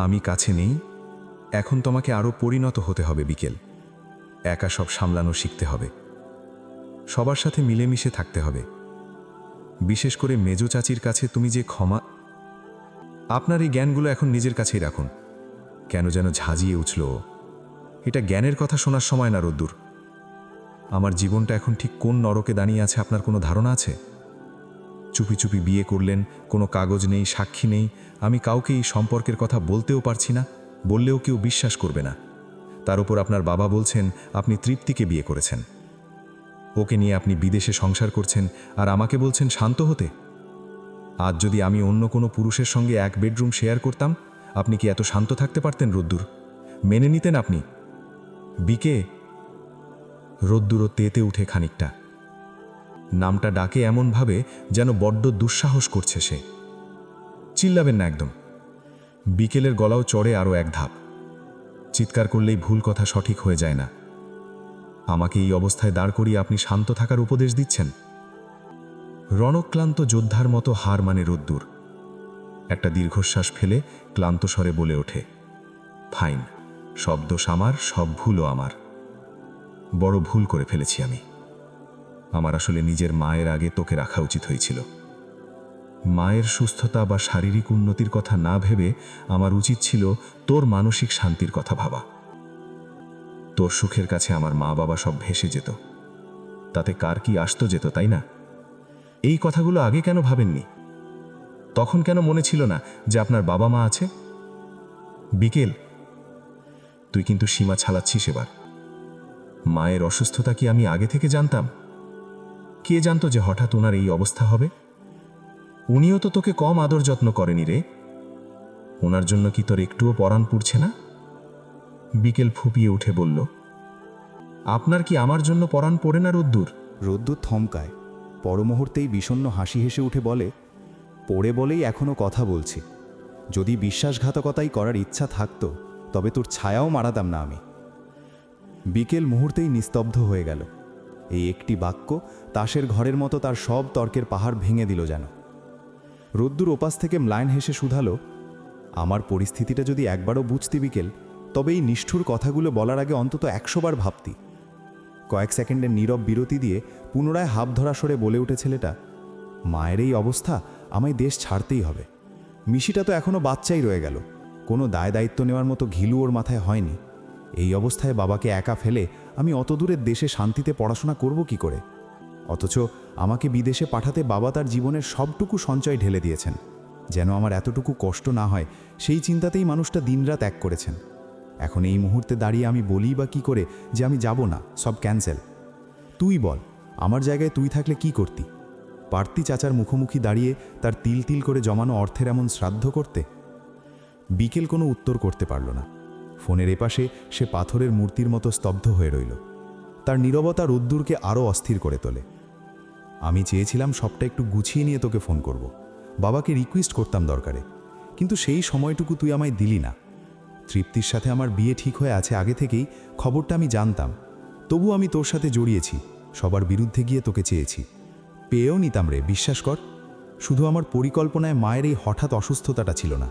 আমি কাছে নেই। এখন তোমাকে আরও পরিণত হতে হবে বিকেল। একা সব সামলানো শিখতে হবে, সবার সাথে মিলেমিশে থাকতে হবে। বিশেষ করে মেজো চাচির কাছে তুমি যে ক্ষমা। আপনার এই জ্ঞানগুলো এখন নিজের কাছেই রাখুন। কেন যেন ঝাঁঝিয়ে উঠল। এটা জ্ঞানের কথা শোনার সময় না রোদ্দুর। আমার জীবনটা এখন ঠিক কোন নরকে দাঁড়িয়ে আছে আপনার কোনো ধারণা আছে? চুপি চুপি বিয়ে করলেন, কোনো কাগজ নেই, সাক্ষী নেই। আমি কাউকে এই সম্পর্কের কথা বলতেও পারছি না, বললেও কেউ বিশ্বাস করবে না। তার উপর আপনার বাবা বলছেন আপনি তৃপ্তিকে বিয়ে করেছেন, ওকে নিয়ে আপনি বিদেশে সংসার করছেন, আর আমাকে বলছেন শান্ত হতে। আজ যদি আমি অন্য কোনো পুরুষের সঙ্গে এক বেডরুম শেয়ার করতাম, আপনি কি এত শান্ত থাকতে পারতেন রোদ্দুর? মেনে নিতেন আপনি? বিকে। রোদ্দুরও তেতে উঠে খানিকটা। নামটা ডাকে এমনভাবে যেন বড্ড দুঃসাহস করছে সে। চিল্লাবেন না একদম। বিকেলের গলাও চড়ে আরও এক ধাপ। চিৎকার করলেই ভুল কথা সঠিক হয়ে যায় না। আমাকে এই অবস্থায় দাঁড় করিয়ে আপনি শান্ত থাকার উপদেশ দিচ্ছেন? রণক্লান্ত যোদ্ধার মতো হার মানে রোদ্দুর। একটা দীর্ঘশ্বাস ফেলে ক্লান্ত স্বরে বলে ওঠে, ফাইন, সব দোষ আমার, সব ভুলও আমার। বড় ভুল করে ফেলেছি আমি। আমার আসলে নিজের মায়ের আগে তোকে রাখা উচিত হয়েছিল। মায়ের সুস্থতা বা শারীরিক উন্নতির কথা না ভেবে আমার উচিত ছিল তোর মানসিক শান্তির কথা ভাবা। তোর সুখের কাছে আমার মা বাবা সব ভেসে যেত, তাতে কার কি আসতো যেত, তাই না? এই কথাগুলো আগে কেন ভাবেননি? তখন কেন মনে ছিল না যে আপনার বাবা মা আছে? বিকেল, তুই কিন্তু সীমা ছাড়াচ্ছিস এবার। মায়ের অসুস্থতা কি আমি আগে থেকে জানতাম? কে জানতো যে হঠাৎ ওনার এই অবস্থা হবে? উনিও তো তোকে কম আদর যত্ন করেনি রে। ওনার জন্য কি তোর একটুও পরাণ পুড়ছে না? বিকেল ফুপিয়ে উঠে বলল, আপনার কি আমার জন্য পরাণ পড়ে না রোদ্দুর? রোদ্দুর থমকায়, পর মুহূর্তেই বিষণ্ণ হাসি হেসে উঠে বলে, পড়ে বলেই এখনও কথা বলছি। যদি বিশ্বাসঘাতকতাই করার ইচ্ছা থাকতো তবে তোর ছায়াও মারাতাম না আমি। বিকেল মুহূর্তেই নিস্তব্ধ হয়ে গেল। এই একটি বাক্য তাসের ঘরের মতো তার সব তর্কের পাহাড় ভেঙে দিল যেন। রোদ্দুর ওপাশ থেকে ম্লান হেসে শুধালো, আমার পরিস্থিতিটা যদি একবারও বুঝতি বিকেল, তবে এই নিষ্ঠুর কথাগুলো বলার আগে অন্তত 100 বার ভাবতি। কয়েক সেকেন্ডের নীরব বিরতি দিয়ে পুনরায় হাফ ধরা সরে বলে উঠে ছেলেটা, মায়ের এই অবস্থা, আমায় দেশ ছাড়তেই হবে। মিশিটা তো এখনও বাচ্চাই রয়ে গেল, কোনো দায় দায়িত্ব নেওয়ার মতো ঘিলু ওর মাথায় হয়নি। এই অবস্থায় বাবাকে একা ফেলে আমি অত দূরের দেশে শান্তিতে পড়াশোনা করব কি করে? অথচ আমাকে বিদেশে পাঠাতে বাবা তার জীবনের সবটুকু সঞ্চয় ঢেলে দিয়েছেন, যেন আমার এতটুকু কষ্ট না হয় সেই চিন্তাতেই মানুষটা দিনরাত এক করেছেন। এখন এই মুহূর্তে দাঁড়িয়ে আমি বলি বা কি করে যে আমি যাব না, সব ক্যান্সেল? তুই বল, আমার জায়গায় তুই থাকলে কি করতি? পারতি চাচার মুখোমুখি দাঁড়িয়ে তার তিল তিল করে জমানো অর্থের এমন শ্রাদ্ধ করতে? বিকেল কোনো উত্তর করতে পারল না। ফোনের এপাশে সে পাথরের মূর্তির মতো স্তব্ধ হয়ে রইল। তার নীরবতা রোদ্দুরকে আরও অস্থির করে তোলে। আমি চেয়েছিলাম সবটা একটু গুছিয়ে নিয়ে তোকে ফোন করব, বাবাকে রিকোয়েস্ট করতাম দরকারে, কিন্তু সেই সময়টুকু তুই আমায় দিলি না। তৃপ্তির সাথে আমার বিয়ে ঠিক হয়ে আছে আগে থেকেই, খবরটা আমি জানতাম, তবু আমি তোর সাথে জড়িয়েছি, সবার বিরুদ্ধে গিয়ে তোকে চেয়েছি, পেয়েও নিতাম রে, বিশ্বাস কর। শুধু আমার পরিকল্পনায় মায়ের এই হঠাৎ অসুস্থতাটা ছিল না।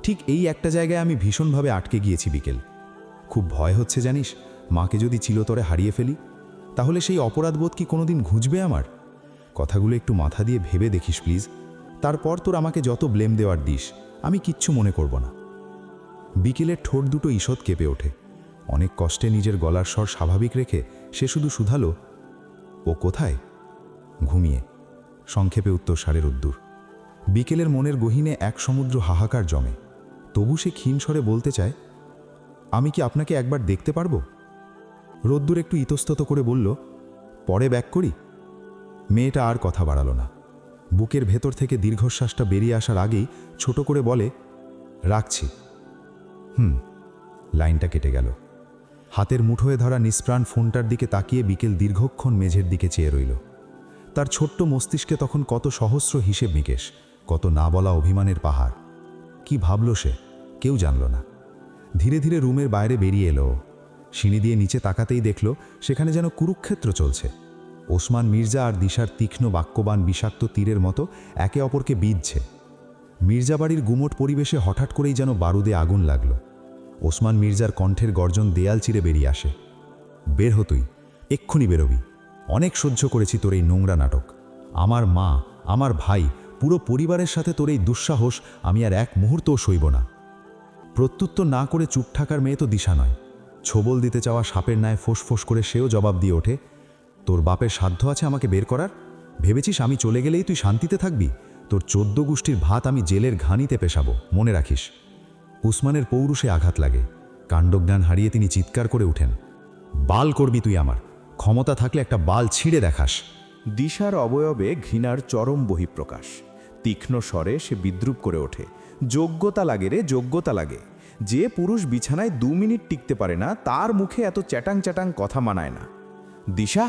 ঠিক এই একটা জায়গায় আমি ভীষণভাবে আটকে গিয়েছি বিকেল। খুব ভয় হচ্ছে জানিস, মাকে যদি চিরতরে হারিয়ে ফেলি, তাহলে সেই অপরাধবোধ কি কোনোদিন ঘুচবে আমার? কথাগুলো একটু মাথা দিয়ে ভেবে দেখিস প্লিজ। তারপর তোর আমাকে যত ব্লেম দেওয়ার দিস, আমি কিচ্ছু মনে করব না। বিকেলের ঠোঁট দুটো ঈষৎ কেঁপে ওঠে। অনেক কষ্টে নিজের গলার স্বর স্বাভাবিক রেখে সে শুধু শুধালো, ও কোথায়? ঘুমিয়ে। সংক্ষেপে উত্তর সাড়ে রোদ্দুর। বিকেলের মনের গহীনে এক সমুদ্র হাহাকার জমে, তবু সে ক্ষীণ স্বরে বলতে চায়, আমি কি আপনাকে একবার দেখতে পারবো? রোদ্দুর একটু ইতস্তত করে বলল, পরে ব্যাক করি। মেয়েটা আর কথা বাড়ালো না। বুকের ভেতর থেকে দীর্ঘশ্বাসটা বেরিয়ে আসার আগেই ছোট করে বলে, রাখছি। লাইনটা কেটে গেল। হাতের মুঠোয় ধরা নিষ্প্রাণ ফোনটার দিকে তাকিয়ে বিকেল দীর্ঘক্ষণ মেঝের দিকে চেয়ে রইল। তার ছোট্ট মস্তিষ্কে তখন কত সহস্র হিসেব নিকেশ, কত না বলা অভিমানের পাহাড়। কি ভাবল সে, কেউ জানল না। ধীরে ধীরে রুমের বাইরে বেরিয়ে এলো। সিঁড়ি দিয়ে নিচে তাকাতেই দেখল সেখানে যেন কুরুক্ষেত্র চলছে। ওসমান মির্জা আর দিশার তীক্ষ্ণ বাক্যবান বিষাক্ত তীরের মতো একে অপরকে বিঁধছে। মির্জা বাড়ির গুমোট পরিবেশে হঠাৎ করেই যেন বারুদে আগুন লাগল। ওসমান মির্জার কণ্ঠের গর্জন দেয়াল চিরে বেরিয়ে আসে, বের হ তুই, এক্ষুনি বেরোবি। অনেক সহ্য করেছি তোর এই নোংরা নাটক। আমার মা, আমার ভাই, পুরো পরিবারের সাথে তোর এই দুঃসাহস আমি আর এক মুহূর্তও সইব না। প্রত্যুত্তর না করে চুপ থাকার মেয়ে তো দিশা নয়। ছোবল দিতে চাওয়া সাপের ন্যায় ফোঁস করে সেও জবাব দিয়ে ওঠে, তোর বাপের সাধ্য আছে আমাকে বের করার? ভেবেছিস আমি চলে গেলেই তুই শান্তিতে থাকবি? তোর 14 গোষ্ঠীর ভাত আমি জেলের ঘানিতে পেশাবো, মনে রাখিস। উসমানের পৌরুষে আঘাত লাগে। কাণ্ডজ্ঞান হারিয়ে তিনি চিৎকার করে উঠেন, বাল করবি তুই আমার? ক্ষমতা থাকলে একটা বাল ছিঁড়ে দেখাস। দিশার অবয়বে ঘৃণার চরম বহিঃপ্রকাশ। তীক্ষ্ণ স্বরে সে বিদ্রূপ করে ওঠে, যোগ্যতা লাগে রে, যোগ্যতা লাগে। যে পুরুষ বিছানায় 2 মিনিট টিকতে পারে না, তার মুখে এত চ্যাটাং চ্যাটাং কথা মানায় না। দিশা!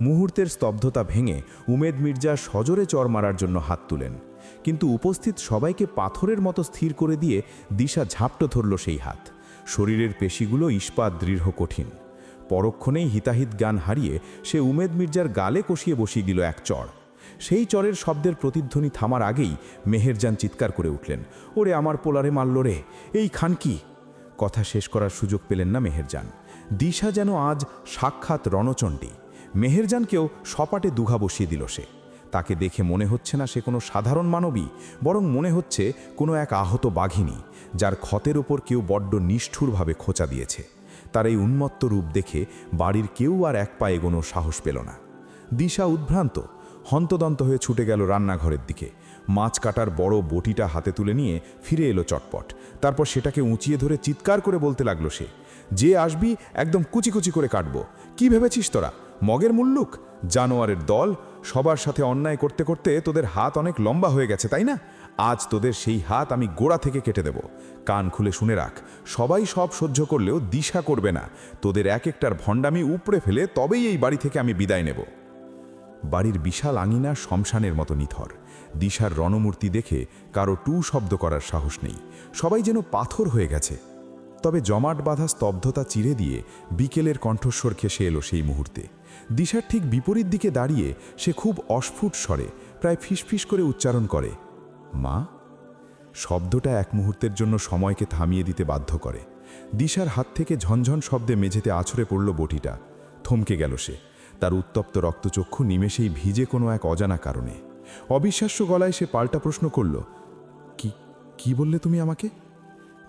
মুহূর্তের স্তব্ধতা ভেঙে উমেদ মির্জা সজোরে চর মারার জন্য হাত তুলেন, কিন্তু উপস্থিত সবাইকে পাথরের মতো স্থির করে দিয়ে দিশা ঝাপটো ধরল সেই হাত। শরীরের পেশিগুলো ইস্পাত দৃঢ় কঠিন। পরক্ষণেই হিতাহিত জ্ঞান হারিয়ে সে উমেদ মির্জার গালে কষিয়ে বসিয়ে দিল এক চড়। সেই চরের শব্দের প্রতিধ্বনি থামার আগেই মেহেরজান চিৎকার করে উঠলেন, ওরে আমার পোলারে মারল রে, এই খান কি! কথা শেষ করার সুযোগ পেলেন না মেহেরজান। দিশা যেন আজ সাক্ষাৎ রণচণ্ডী। মেহেরজানকেও সপাটে দুঘা বসিয়ে দিল সে। তাকে দেখে মনে হচ্ছে না সে কোনো সাধারণ মানবী, বরং মনে হচ্ছে কোনো এক আহত বাঘিনী, যার ক্ষতের ওপর কেউ বড্ড নিষ্ঠুরভাবে খোঁচা দিয়েছে। তার এই উন্মত্ত রূপ দেখে বাড়ির কেউ আর এক পা এগোনোর সাহস পেল না। দিশা উদ্ভ্রান্ত, হন্তদন্ত হয়ে ছুটে গেল রান্নাঘরের দিকে। মাছ কাটার বড় বটিটা হাতে তুলে নিয়ে ফিরে এলো চটপট। তারপর সেটাকে উঁচিয়ে ধরে চিৎকার করে বলতে লাগলো সে, যে আসবি একদম কুচি কুচি করে কাটবো। কি ভেবেছিস তোরা, মগের মুল্লুক? জানোয়ারের দল! সবার সাথে অন্যায় করতে করতে তোদের হাত অনেক লম্বা হয়ে গেছে, তাই না? আজ তোদের সেই হাত আমি গোড়া থেকে কেটে দেব। কান খুলে শুনে রাখ, সবাই সব সহ্য করলেও দিশা করবে না। তোদের এক একটার ভণ্ডামি উপড়ে ফেলে তবেই এই বাড়ি থেকে আমি বিদায় নেব। বাড়ির বিশাল আঙিনা শ্মশানের মতো নিথর। দিশার রণমূর্তি দেখে কারো টু শব্দ করার সাহস নেই। সবাই যেন পাথর হয়ে গেছে। তবে জমাট বাঁধা স্তব্ধতা চিরে দিয়ে বিকেলের কণ্ঠস্বর খেসে এলো সেই মুহূর্তে। দিশার ঠিক বিপরীত দিকে দাঁড়িয়ে সে খুব অস্ফুট স্বরে প্রায় ফিসফিস করে উচ্চারণ করে, মা। শব্দটা এক মুহূর্তের জন্য সময়কে থামিয়ে দিতে বাধ্য করে। দিশার হাত থেকে ঝনঝন শব্দে মেঝেতে আছড়ে পড়ল বটিটা। থমকে গেল সে। তার উত্তপ্ত রক্তচক্ষু নিমেষেই ভিজে কোনো এক অজানা কারণে। অবিশ্বাস্য গলায় সে পাল্টা প্রশ্ন করল, কি বললে তুমি আমাকে?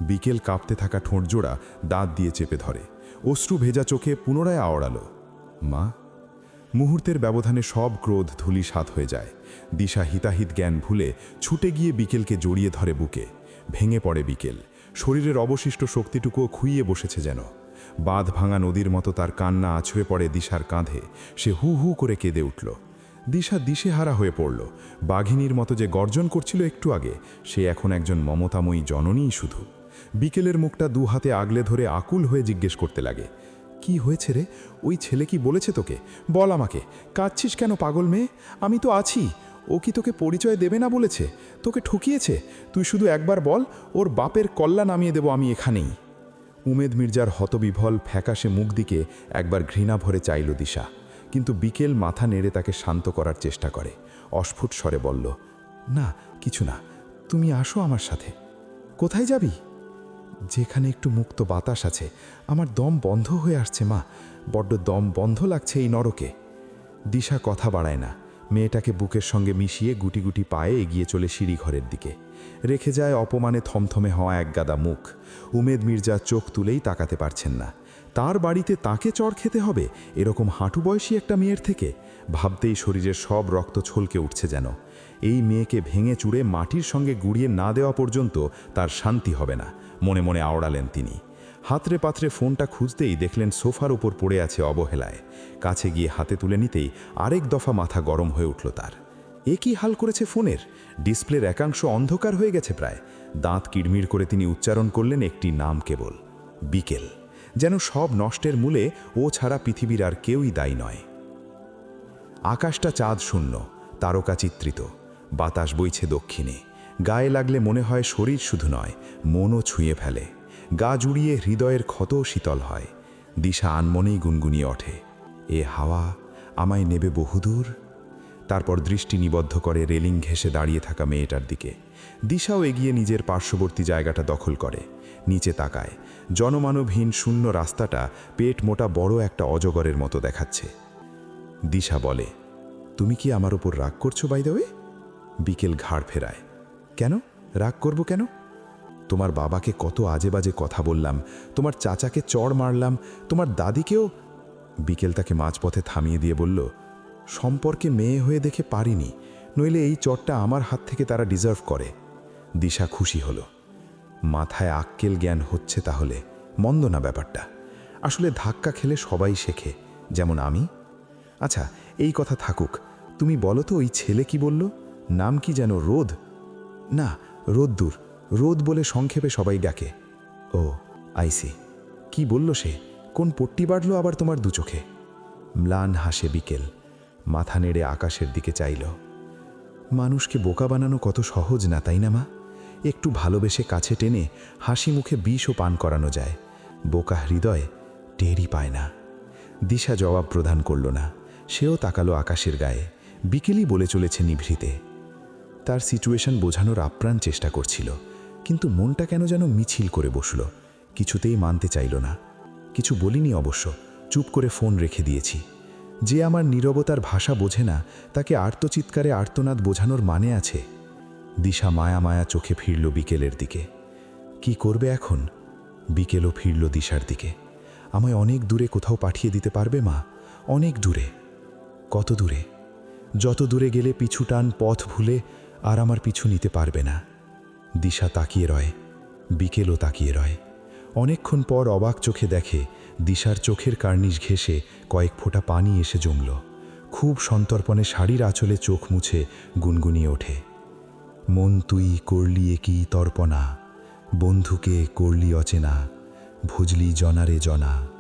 বিকেল কাঁপতে থাকা ঠোঁটজোড়া দাঁত দিয়ে চেপে ধরে, অশ্রু ভেজা চোখে পুনরায় আওড়ালো, মা। মুহূর্তের ব্যবধানে সব ক্রোধ ধূলিসাৎ হয়ে যায়। দিশা হিতাহিত জ্ঞান ভুলে ছুটে গিয়ে বিকেলকে জড়িয়ে ধরে বুকে। ভেঙে পড়ে বিকেল, শরীরের অবশিষ্ট শক্তিটুকুও খুইয়ে বসেছে যেন। বাঁধ ভাঙা নদীর মতো তার কান্না আছড়ে পড়ে দিশার কাঁধে। সে হু হু করে কেঁদে উঠল। দিশা দিশেহারা হয়ে পড়ল। বাঘিনীর মতো যে গর্জন করছিল একটু আগে, সে এখন একজন মমতাময়ী জননীই শুধু। বিকেলের মুখটা দু হাতে আগলে ধরে আকুল হয়ে জিজ্ঞেস করতে লাগে, কি হয়েছে রে? ওই ছেলে কি বলেছে তোকে? বল আমাকে, কাঁদছিস কেন পাগল মেয়ে? আমি তো আছি। ও কি তোকে পরিচয় দেবে না বলেছে? তোকে ঠকিয়েছে? তুই শুধু একবার বল, ওর বাপের কল্লা নামিয়ে দেব আমি এখানেই। উমেদ মির্জার হতবিভল ফ্যাকাশে মুখ দিকে একবার ঘৃণা ভরে চাইল দিশা, কিন্তু বিকেল মাথা নেড়ে তাকে শান্ত করার চেষ্টা করে। অস্ফুট স্বরে বলল, না কিছু না, তুমি আসো আমার সাথে। কোথায় যাবি? যেখানে একটু মুক্ত বাতাস আছে। আমার দম বন্ধ হয়ে আসছে মা, বড্ড দম বন্ধ লাগছে এই নরকে। দিশা কথা বাড়ায় না, মেয়েটাকে বুকের সঙ্গে মিশিয়ে গুটি গুটি পায়ে এগিয়ে চলে সিঁড়িঘরের দিকে। রেখে যায় অপমানে থমথমে হওয়া একগাদা মুখ। উমেদ মির্জা চোখ তুলেই তাকাতে পারছেন না। তার বাড়িতে তাকে চড় খেতে হবে এরকম হাঁটু বয়সী একটা মেয়ের থেকে? ভাবতেই শরীরের সব রক্ত ছলকে উঠছে যেন। এই মেয়েকে ভেঙে চুড়ে মাটির সঙ্গে গুড়িয়ে না দেওয়া পর্যন্ত তার শান্তি হবে না, মনে মনে আওড়ালেন তিনি। হাতরে পাত্রে ফোনটা খুঁজতেই দেখলেন সোফার উপর পড়ে আছে অবহেলায়। কাছে গিয়ে হাতে তুলে নিতেই আরেক দফা মাথা গরম হয়ে উঠল তার। এ কি হাল করেছে ফোনের? ডিসপ্লের একাংশ অন্ধকার হয়ে গেছে প্রায়। দাঁত কিড়মিড় করে তিনি উচ্চারণ করলেন একটি নাম কেবল, বিকেল। যেন সব নষ্টের মূলে ও ছাড়া পৃথিবীর আর কেউই দায়ী নয়। আকাশটা চাঁদ শূন্য, তারকা চিত্রিত। বাতাস বইছে দক্ষিণে। গায়ে লাগলে মনে হয় শরীর শুধু নয়, মনও ছুঁয়ে ফেলে। গা জুড়িয়ে হৃদয়ের ক্ষতও শীতল হয়। দিশা আনমনেই গুনগুনিয়ে ওঠে, এ হাওয়া আমায় নেবে বহুদূর। তারপর দৃষ্টি নিবদ্ধ করে রেলিং ঘেঁষে দাঁড়িয়ে থাকা মেয়েটার দিকে। দিশাও এগিয়ে নিজের পার্শ্ববর্তী জায়গাটা দখল করে। নিচে তাকায়। জনমানবহীন শূন্য রাস্তাটা পেট মোটা বড় একটা অজগরের মতো দেখাচ্ছে। দিশা বলে, তুমি কি আমার ওপর রাগ করছো বাই দ্য ওয়ে? বিকেল ঘাড় ফেরায়, কেন রাগ করব কেন? তোমার বাবাকে কত আজে বাজে কথা বললাম, তোমার চাচাকে চড় মারলাম, তোমার দাদিকেও। বিকেল তাকে মাঝপথে থামিয়ে দিয়ে বলল, সম্পর্কে মেয়ে হয়ে দেখে পারিনি, নইলে এই চড়টা আমার হাত থেকে তারা ডিজার্ভ করে। দিশা খুশি হলো। মাথায় আক্কেল জ্ঞান হচ্ছে তাহলে, মন্দ না ব্যাপারটা। আসলে ধাক্কা খেলে সবাই শেখে, যেমন আমি। আচ্ছা এই কথা থাকুক, তুমি বলো তো ওই ছেলে কি বলল? নাম কি যেন? রোদ? না, রোদ্দুর। রোদ বলে সংক্ষেপে সবাই ডাকে। ও আইসি। কি বলল সে? কোন পট্টি বাড়ল আবার তোমার দু চোখে? ম্লান হাসে বিকেল, মাথা নেড়ে আকাশের দিকে চাইল। মানুষকে বোকা বানানো কত সহজ না, তাই না মা? একটু ভালোবেসে কাছে টেনে হাসি মুখে বিষও পান করানো যায়। বোকা হৃদয় টেরই পায় না। দিশা জবাব প্রদান করল না। সেও তাকালো আকাশের গায়ে। বিকেলই বলে চলেছে নিভৃতে। তার সিচুয়েশন বোঝানোর আপ্রাণ চেষ্টা করছিল, কিন্তু মনটা কেন যেন মিছিল করে বসল। কিছুতেই মানতে চাইল না। কিছু বলিনি অবশ্য, চুপ করে ফোন রেখে দিয়েছি। যে আমার নীরবতার ভাষা বোঝে না, তাকে আর্তচিৎকারে আর্তনাদ বোঝানোর মানে আছে? দিশা মায়া মায়া চোখে ফিরল বিকেলের দিকে। কি করবে এখন? বিকেলও ফিরল দিশার দিকে। আমায় অনেক দূরে কোথাও পাঠিয়ে দিতে পারবে মা? অনেক দূরে। কত দূরে? যত দূরে গেলে পিছু টান পথ ভুলে আর আমার পিছু নিতে পারবে না। দিশা তাকিয়ে রয়, বিকেলও তাকিয়ে রয়। অনেকক্ষণ পর অবাক চোখে দেখে দিশার চোখের কার্নিশ ঘেঁষে কয়েক ফোঁটা পানি এসে জমল। খুব সন্তর্পণে শাড়ির আঁচলে চোখ মুছে গুনগুনিয়ে ওঠে, মন তুই করলি একই তর্পণা, বন্ধুকে করলি অচেনা, ভুজলি জনারে জনা।